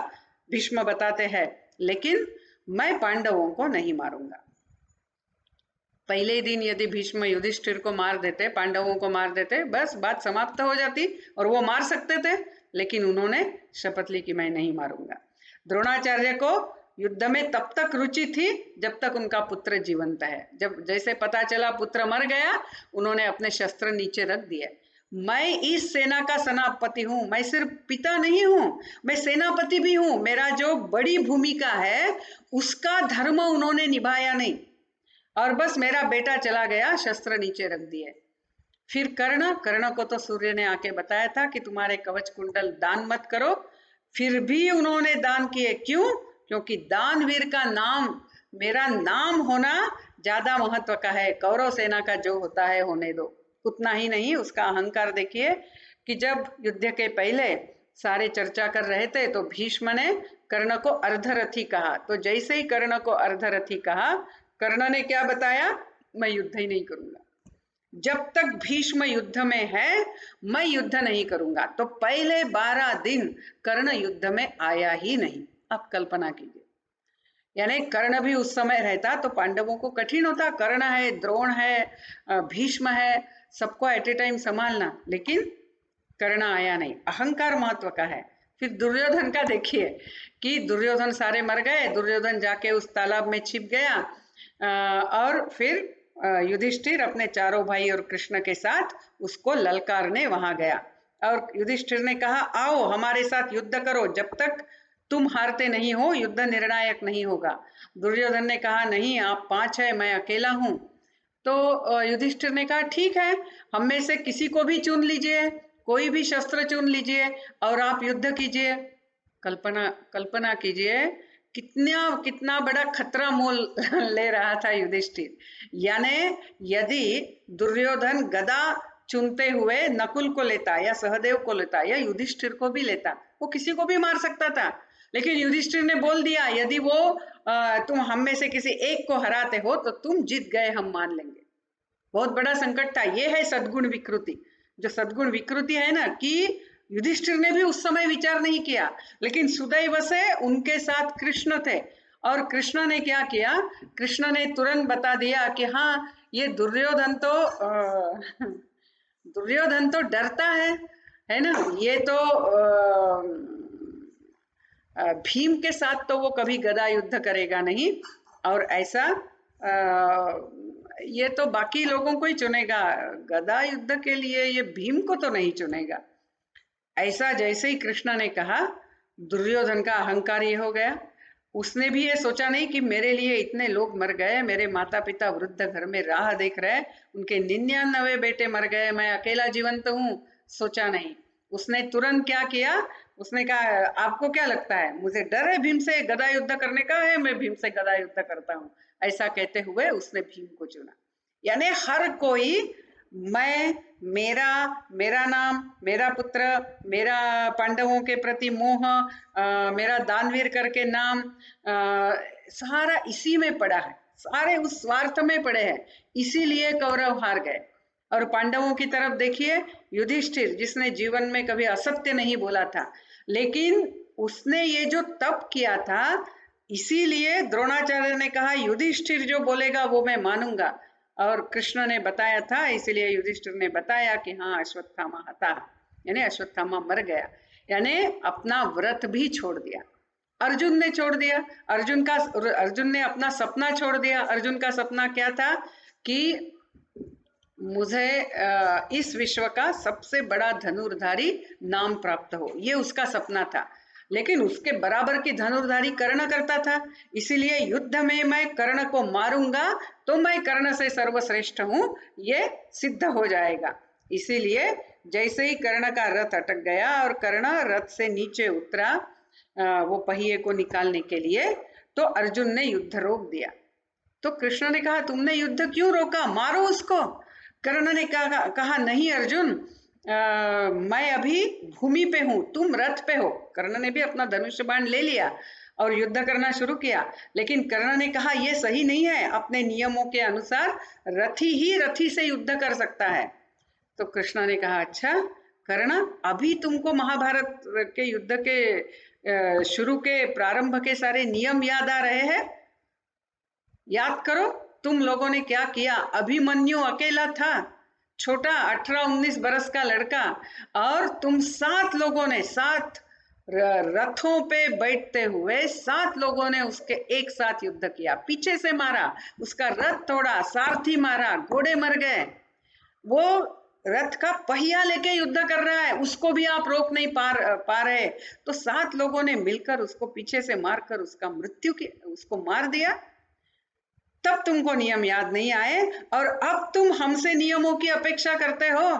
भीष्म बताते हैं लेकिन मैं पांडवों को नहीं मारूंगा। पहले ही दिन यदि भीष्म युधिष्ठिर को मार देते, पांडवों को मार देते, बस बात समाप्त हो जाती, और वो मार सकते थे, लेकिन उन्होंने शपथ ली कि मैं नहीं मारूंगा। द्रोणाचार्य को युद्ध में तब तक रुचि थी जब तक उनका पुत्र जीवंत है। जब जैसे पता चला पुत्र मर गया, उन्होंने अपने शस्त्र नीचे रख दिए। मैं इस सेना का सेनापति हूं, मैं सिर्फ पिता नहीं हूं, मैं सेनापति भी हूं। मेरा जो बड़ी भूमिका है उसका धर्म उन्होंने निभाया नहीं, और बस मेरा बेटा चला गया, शस्त्र नीचे रख दिए। फिर कर्ण को तो सूर्य ने आके बताया था कि तुम्हारे कवच कुंडल दान मत करो, फिर भी उन्होंने दान किए। क्यों? क्योंकि दानवीर का नाम, मेरा नाम होना ज्यादा महत्व का है, कौरव सेना का जो होता है होने दो। उतना ही नहीं, उसका अहंकार देखिए कि जब युद्ध के पहले सारे चर्चा कर रहे थे तो भीष्म ने कर्ण को अर्धरथी कहा। तो जैसे ही कर्ण को अर्धरथी कहा, कर्ण ने क्या बताया? मैं युद्ध ही नहीं करूंगा, जब तक भीष्म युद्ध में है मैं युद्ध नहीं करूंगा। तो पहले 12 दिन कर्ण युद्ध में आया ही नहीं। अब कल्पना कीजिए, यानी कर्ण भी उस समय रहता तो पांडवों को कठिन होता। कर्ण है, द्रोण है, भीष्म है, सबको एट ए टाइम संभालना, लेकिन कर्ण आया नहीं। अहंकार महत्व का है। फिर दुर्योधन का देखिए कि दुर्योधन सारे मर गए, दुर्योधन जाके उस तालाब में छिप गया, और फिर युधिष्ठिर अपने चारों भाई और कृष्ण के साथ उसको ललकारने वहां गया, और युधिष्ठिर ने कहा आओ हमारे साथ युद्ध करो, जब तक तुम हारते नहीं हो युद्ध निर्णायक नहीं होगा। दुर्योधन ने कहा नहीं, आप 5 है, मैं अकेला हूं। तो युधिष्ठिर ने कहा ठीक है, हम में से किसी को भी चुन लीजिए, कोई भी शस्त्र चुन लीजिए और आप युद्ध कीजिए। कल्पना कीजिए कितना बड़ा खतरा मोल ले रहा था युधिष्ठिर। यानी यदि दुर्योधन गदा चुनते हुए नकुल को लेता या सहदेव को लेता या युधिष्ठिर को भी लेता, वो किसी को भी मार सकता था, लेकिन युधिष्ठिर ने बोल दिया यदि वो तुम हम में से किसी एक को हराते हो तो तुम जीत गए, हम मान लेंगे। बहुत बड़ा संकट था। ये है सद्गुण विकृति। जो सद्गुण विकृति है ना, कि युधिष्ठिर ने भी उस समय विचार नहीं किया, लेकिन सुदैव से उनके साथ कृष्ण थे, और कृष्ण ने क्या किया, कृष्ण ने तुरंत बता दिया कि हाँ ये दुर्योधन तो डरता है ना, ये तो भीम के साथ तो वो कभी गदा युद्ध करेगा नहीं, और ऐसा ये तो बाकी लोगों को ही चुनेगा, गदा युद्ध के लिए ये भीम को तो नहीं चुनेगा। ऐसा जैसे ही कृष्ण ने कहा, दुर्योधन का अहंकार ये हो गया। उसने भी ये सोचा नहीं कि मेरे लिए इतने लोग मर गए, मेरे माता पिता वृद्ध घर में राह देख रहे, उनके 99 बेटे मर गए, मैं अकेला जीवंत हूँ, सोचा नहीं। उसने तुरंत क्या किया, उसने कहा आपको क्या लगता है मुझे डर है भीम से गदा युद्ध करने का, है मैं भीम से गदा युद्ध करता हूँ, ऐसा कहते हुए उसने भीम को चुना। यानी हर कोई मैं, मेरा नाम, मेरा पुत्र, मेरा पांडवों के प्रति मोह, मेरा दानवीर करके नाम, सारा इसी में पड़ा है, सारे उस स्वार्थ में पड़े हैं, इसीलिए कौरव हार गए। और पांडवों की तरफ देखिए, युधिष्ठिर जिसने जीवन में कभी असत्य नहीं बोला था, लेकिन उसने ये जो तप किया था, इसीलिए द्रोणाचार्य ने कहा युधिष्ठिर जो बोलेगा वो मैं मानूंगा, और कृष्ण ने बताया था, इसीलिए युधिष्ठिर ने बताया कि हाँ अश्वत्थामा हता, यानी अश्वत्थामा मर गया, यानी अपना व्रत भी छोड़ दिया। अर्जुन ने छोड़ दिया, अर्जुन ने अपना सपना छोड़ दिया। अर्जुन का सपना क्या था कि मुझे इस विश्व का सबसे बड़ा धनुर्धारी नाम प्राप्त हो, ये उसका सपना था। लेकिन उसके बराबर की धनुर्धारी कर्ण करता था, इसीलिए युद्ध में मैं कर्ण को मारूंगा तो मैं कर्ण से सर्वश्रेष्ठ हूं, ये सिद्ध हो जाएगा। इसीलिए जैसे ही कर्ण का रथ अटक गया और कर्ण रथ से नीचे उतरा वो पहिए को निकालने के लिए, तो अर्जुन ने युद्ध रोक दिया। तो कृष्ण ने कहा तुमने युद्ध क्यों रोका, मारो उसको। कर्ण ने कहा नहीं अर्जुन, मैं अभी भूमि पे हूं, तुम रथ पे हो। कर्ण ने भी अपना धनुष्य बाण ले लिया और युद्ध करना शुरू किया, लेकिन कर्ण ने कहा यह सही नहीं है, अपने नियमों के अनुसार रथी ही रथी से युद्ध कर सकता है। तो कृष्ण ने कहा अच्छा कर्ण, अभी तुमको महाभारत के युद्ध के शुरू के प्रारंभ के सारे नियम याद आ रहे हैं? याद करो तुम लोगों ने क्या किया। अभिमन्यु अकेला था, छोटा 18-19 बरस का लड़का, और तुम 7 लोगों ने, 7 रथों पे बैठते हुए 7 लोगों ने उसके एक साथ युद्ध किया, पीछे से मारा, उसका रथ तोड़ा, सारथी मारा, घोड़े मर गए। वो रथ का पहिया लेके युद्ध कर रहा है, उसको भी आप रोक नहीं पा रहे। तो 7 लोगों ने मिलकर उसको पीछे से मारकर उसका उसको मार दिया। तब तुमको नियम याद नहीं आए और अब तुम हमसे नियमों की अपेक्षा करते हो।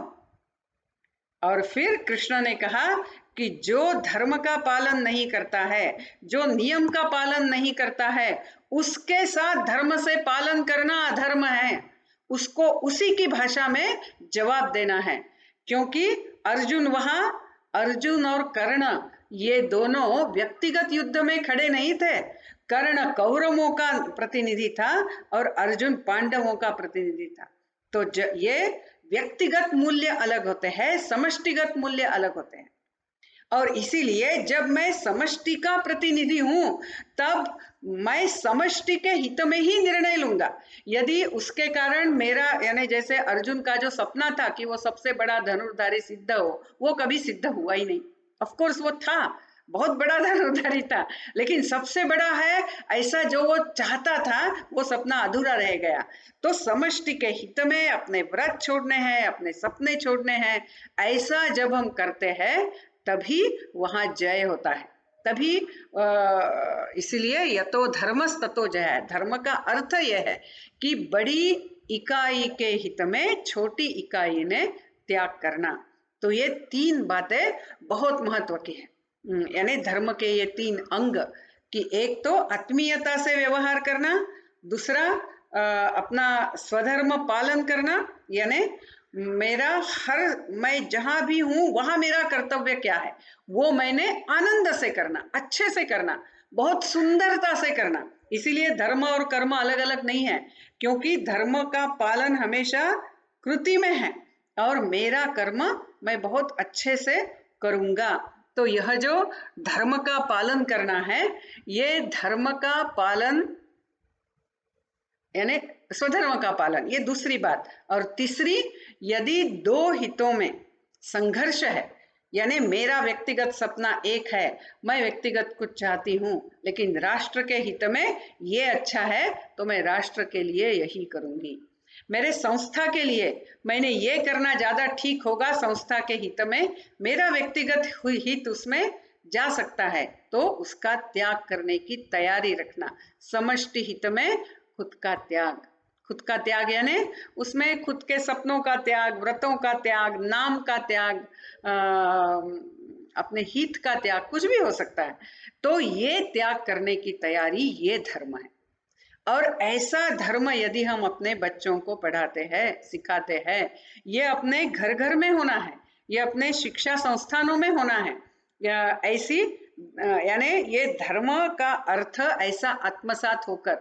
और फिर कृष्ण ने कहा कि जो धर्म का पालन नहीं करता है, जो नियम का पालन नहीं करता है, उसके साथ धर्म से पालन करना अधर्म है, उसको उसी की भाषा में जवाब देना है। क्योंकि अर्जुन और कर्ण ये दोनों व्यक्तिगत युद्ध में खड़े नहीं थे। कर्ण कौरवों का प्रतिनिधि था और अर्जुन पांडवों का प्रतिनिधि था। तो ये व्यक्तिगत मूल्य अलग होते हैं, समष्टिगत मूल्य अलग होते हैं। और इसीलिए जब मैं समष्टि का प्रतिनिधि हूं, तब मैं समष्टि के हित में ही निर्णय लूंगा। यदि उसके कारण मेरा, यानी जैसे अर्जुन का जो सपना था कि वो सबसे बड़ा धनुर्धारी सिद्ध हो, वो कभी सिद्ध हुआ ही नहीं। ऑफ कोर्स वो था, बहुत बड़ा धनुर्धारी था, लेकिन सबसे बड़ा है ऐसा जो वो चाहता था, वो सपना अधूरा रह गया। तो समष्टि के हित में अपने व्रत छोड़ने हैं, अपने सपने छोड़ने हैं, ऐसा जब हम करते हैं तभी वहां जय होता है। तभी इसलिए यतो धर्मस् ततो जय। धर्म का अर्थ यह है कि बड़ी इकाई के हित में छोटी इकाई ने त्याग करना। तो ये 3 बातें बहुत महत्व की है। यानी धर्म के ये 3 अंग कि एक तो आत्मीयता से व्यवहार करना, दूसरा अपना स्वधर्म पालन करना, यानी मैं जहां भी हूं वहां मेरा कर्तव्य क्या है वो मैंने आनंद से करना, अच्छे से करना, बहुत सुंदरता से करना। इसीलिए धर्म और कर्म अलग अलग नहीं है, क्योंकि धर्म का पालन हमेशा कृति में है और मेरा कर्म मैं बहुत अच्छे से करूंगा। तो यह जो धर्म का पालन करना है, ये धर्म का पालन यानी स्वधर्म का पालन, ये दूसरी बात। और तीसरी, यदि 2 हितों में संघर्ष है, यानी मेरा व्यक्तिगत सपना एक है, मैं व्यक्तिगत कुछ चाहती हूँ, लेकिन राष्ट्र के हित में ये अच्छा है तो मैं राष्ट्र के लिए यही करूंगी। मेरे संस्था के लिए मैंने ये करना ज्यादा ठीक होगा, संस्था के हित में, मेरा व्यक्तिगत हित उसमें जा सकता है तो उसका त्याग करने की तैयारी रखना। समष्टि हित में खुद का त्याग, खुद का त्याग यानी उसमें खुद के सपनों का त्याग, व्रतों का त्याग, नाम का त्याग, अपने हित का त्याग, कुछ भी हो सकता है। तो ये त्याग करने की तैयारी, ये धर्म है। और ऐसा धर्म यदि हम अपने बच्चों को पढ़ाते हैं, सिखाते हैं, ये अपने घर घर में होना है, ये अपने शिक्षा संस्थानों में होना है, या ऐसी यानी ये धर्म का अर्थ ऐसा आत्मसात होकर,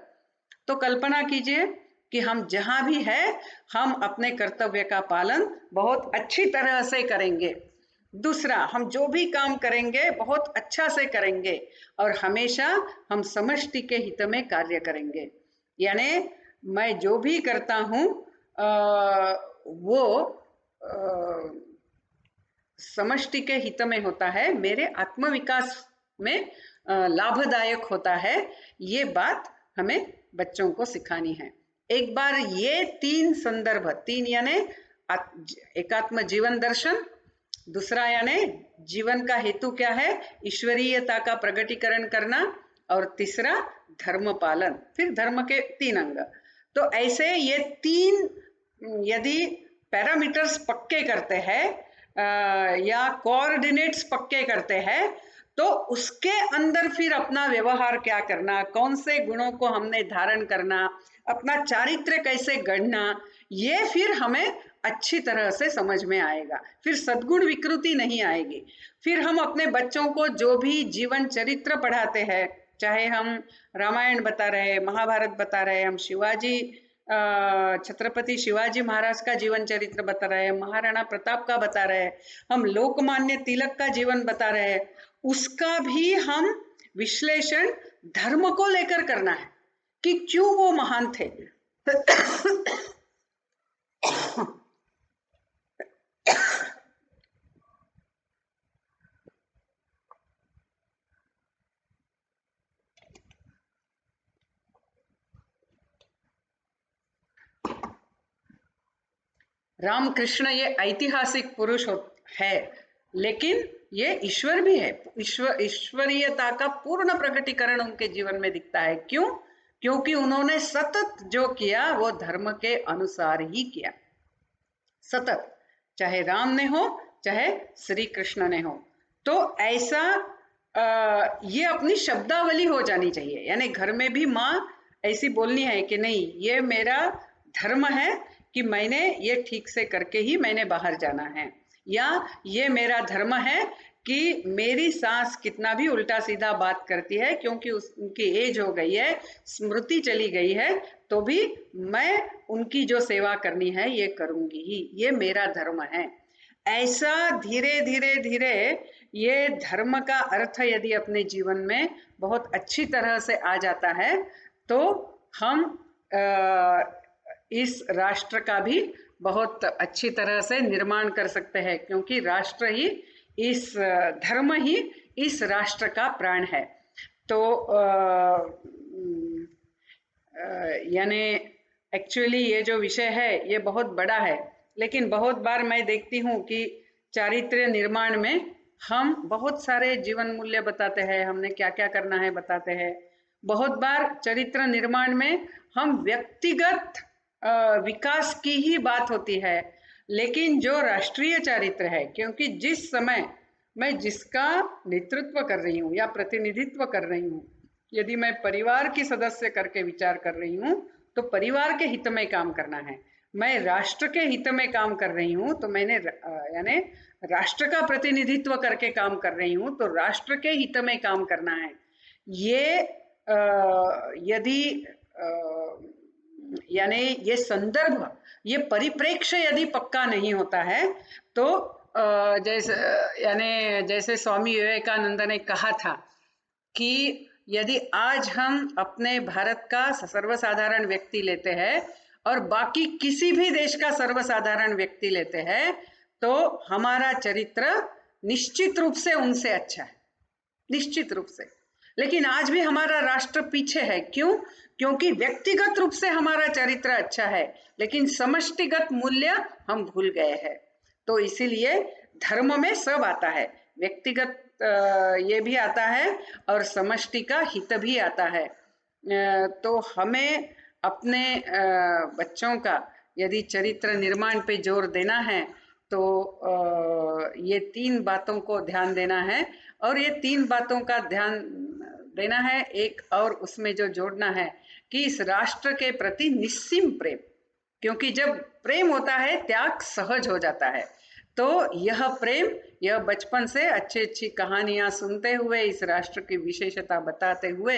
तो कल्पना कीजिए कि हम जहां भी है हम अपने कर्तव्य का पालन बहुत अच्छी तरह से करेंगे। दूसरा, हम जो भी काम करेंगे बहुत अच्छा से करेंगे और हमेशा हम समष्टि के हित में कार्य करेंगे। यानी मैं जो भी करता हूँ वो समष्टि के हित में होता है, मेरे आत्मविकास में लाभदायक होता है। ये बात हमें बच्चों को सिखानी है। एक बार ये तीन संदर्भ, तीन यानी एकात्म जीवन दर्शन, दूसरा यानी जीवन का हेतु क्या है, ईश्वरीयता का प्रगटीकरण करना, और तीसरा धर्म पालन, फिर धर्म के तीन अंग। तो ऐसे ये तीन यदि पैरामीटर्स पक्के करते हैं या कोऑर्डिनेट्स पक्के करते हैं, तो उसके अंदर फिर अपना व्यवहार क्या करना, कौन से गुणों को हमने धारण करना, अपना चारित्र्य कैसे गढ़ना, ये फिर हमें अच्छी तरह से समझ में आएगा। फिर सद्गुण विकृति नहीं आएगी। फिर हम अपने बच्चों को जो भी जीवन चरित्र पढ़ाते हैं, चाहे हम रामायण बता रहे, महाभारत बता रहे, हम शिवाजी छत्रपति शिवाजी महाराज का जीवन चरित्र बता रहे हैं, महाराणा प्रताप का बता रहे हैं, हम लोकमान्य तिलक का जीवन बता रहे हैं, उसका भी हम विश्लेषण धर्म को लेकर करना है कि क्यों वो महान थे। रामकृष्ण ये ऐतिहासिक पुरुष है, लेकिन ये ईश्वर भी है। ईश्वरीयता का पूर्ण प्रकटीकरण उनके जीवन में दिखता है। क्यों? क्योंकि उन्होंने सतत जो किया वो धर्म के अनुसार ही किया, सतत, चाहे राम ने हो चाहे श्री कृष्ण ने हो। तो ऐसा ये अपनी शब्दावली हो जानी चाहिए, यानी घर में भी माँ ऐसी बोलनी है कि नहीं, ये मेरा धर्म है कि मैंने ये ठीक से करके ही मैंने बाहर जाना है, या ये मेरा धर्म है कि मेरी सास कितना भी उल्टा सीधा बात करती है, क्योंकि उनकी एज हो गई है, स्मृति चली गई है, तो भी मैं उनकी जो सेवा करनी है ये करूंगी ही, ये मेरा धर्म है। ऐसा धीरे धीरे धीरे ये धर्म का अर्थ यदि अपने जीवन में बहुत अच्छी तरह से आ जाता है, तो हम इस राष्ट्र का भी बहुत अच्छी तरह से निर्माण कर सकते हैं, क्योंकि राष्ट्र ही, इस धर्म ही इस राष्ट्र का प्राण है। तो यानी एक्चुअली ये जो विषय है ये बहुत बड़ा है, लेकिन बहुत बार मैं देखती हूँ कि चारित्र्य निर्माण में हम बहुत सारे जीवन मूल्य बताते हैं, हमने क्या क्या करना है बताते हैं। बहुत बार चरित्र निर्माण में हम व्यक्तिगत विकास की ही बात होती है, लेकिन जो राष्ट्रीय चारित्र है, क्योंकि जिस समय मैं जिसका नेतृत्व कर रही हूँ या प्रतिनिधित्व कर रही हूँ, यदि मैं परिवार की सदस्य करके विचार कर रही हूँ तो परिवार के हित में काम करना है। मैं राष्ट्र के हित में काम कर रही हूँ तो मैंने यानी राष्ट्र का प्रतिनिधित्व करके काम कर रही हूँ तो राष्ट्र के हित में काम करना है। ये यदि यानी ये संदर्भ, ये परिप्रेक्ष्य यदि पक्का नहीं होता है तो जैसे यानी जैसे स्वामी विवेकानंद ने कहा था कि यदि आज हम अपने भारत का सर्वसाधारण व्यक्ति लेते हैं और बाकी किसी भी देश का सर्वसाधारण व्यक्ति लेते हैं तो हमारा चरित्र निश्चित रूप से उनसे अच्छा है, निश्चित रूप से। लेकिन आज भी हमारा राष्ट्र पीछे है। क्यों? क्योंकि व्यक्तिगत रूप से हमारा चरित्र अच्छा है, लेकिन समष्टिगत मूल्य हम भूल गए हैं। तो इसीलिए धर्म में सब आता है, व्यक्तिगत ये भी आता है और समष्टि का हित भी आता है। तो हमें अपने बच्चों का यदि चरित्र निर्माण पे जोर देना है तो ये 3 बातों को ध्यान देना है। और ये 3 बातों का ध्यान देना है, एक और उसमें जो जोड़ना है कि इस राष्ट्र के प्रति निस्सीम प्रेम, क्योंकि जब प्रेम होता है त्याग सहज हो जाता है। तो यह प्रेम, यह बचपन से अच्छी अच्छी कहानियां सुनते हुए, इस राष्ट्र की विशेषता बताते हुए,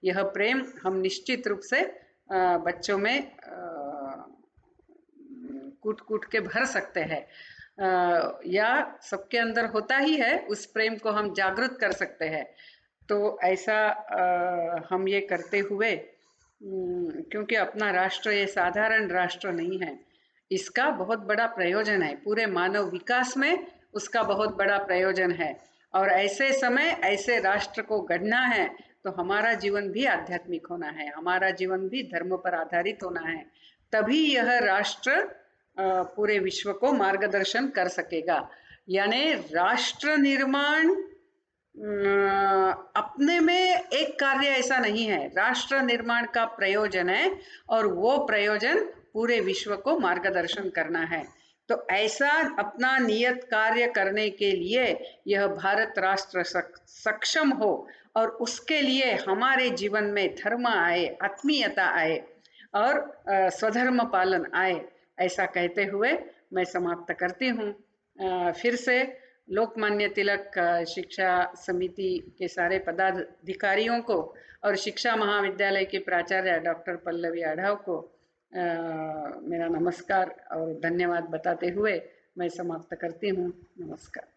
यह प्रेम हम निश्चित रूप से बच्चों में कूट कूट के भर सकते हैं, या सबके अंदर होता ही है, उस प्रेम को हम जागृत कर सकते हैं। तो ऐसा हम ये करते हुए, क्योंकि अपना राष्ट्र ये साधारण राष्ट्र नहीं है, इसका बहुत बड़ा प्रयोजन है, पूरे मानव विकास में उसका बहुत बड़ा प्रयोजन है। और ऐसे समय ऐसे राष्ट्र को गढ़ना है तो हमारा जीवन भी आध्यात्मिक होना है, हमारा जीवन भी धर्म पर आधारित होना है, तभी यह राष्ट्र पूरे विश्व को मार्गदर्शन कर सकेगा। यानी राष्ट्र निर्माण अपने में एक कार्य ऐसा नहीं है, राष्ट्र निर्माण का प्रयोजन है और वो प्रयोजन पूरे विश्व को मार्गदर्शन करना है। तो ऐसा अपना नियत कार्य करने के लिए यह भारत राष्ट्र सक्षम हो और उसके लिए हमारे जीवन में धर्म आए, आत्मीयता आए और स्वधर्म पालन आए, ऐसा कहते हुए मैं समाप्त करती हूँ। फिर से लोकमान्य तिलक शिक्षा समिति के सारे पदाधिकारियों को और शिक्षा महाविद्यालय के प्राचार्य डॉक्टर पल्लवी आढ़ाव को मेरा नमस्कार और धन्यवाद बताते हुए मैं समाप्त करती हूँ। नमस्कार।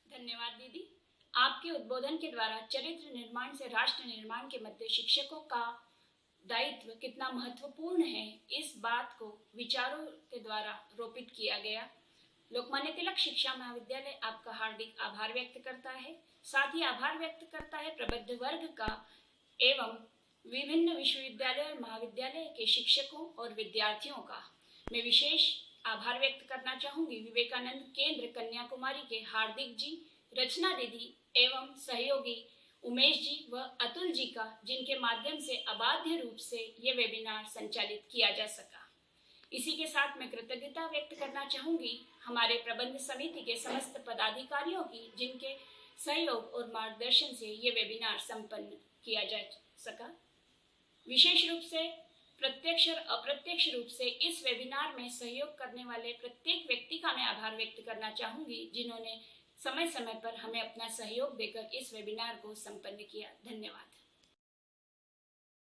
धन्यवाद दीदी। आपके उद्बोधन के द्वारा चरित्र निर्माण से राष्ट्र निर्माण के मध्य शिक्षकों का दायित्व कितना महत्वपूर्ण है, इस बात को विचारों के द्वारा रोपित किया गया। लोकमान्य तिलक शिक्षा महाविद्यालय आपका हार्दिक आभार व्यक्त करता है। साथ ही आभार व्यक्त करता है प्रबुद्ध वर्ग का एवं विभिन्न विश्वविद्यालय और महाविद्यालय के शिक्षकों और विद्यार्थियों का। मैं विशेष आभार व्यक्त करना चाहूंगी विवेकानंद केंद्र कन्याकुमारी के हार्दिक जी, रचना दीदी एवं सहयोगी उमेश जी व अतुल जी का, जिनके माध्यम से अबाध्य रूप से ये वेबिनार संचालित किया जा सका। इसी के साथ मैं कृतज्ञता व्यक्त करना चाहूंगी हमारे प्रबंध समिति के समस्त पदाधिकारियों की, जिनके सहयोग और मार्गदर्शन से ये वेबिनार संपन्न किया जा सका। विशेष रूप से प्रत्यक्ष और अप्रत्यक्ष रूप से इस वेबिनार में सहयोग करने वाले प्रत्येक व्यक्ति का मैं आभार व्यक्त करना चाहूंगी, जिन्होंने समय समय पर हमें अपना सहयोग देकर इस वेबिनार को संपन्न किया। धन्यवाद।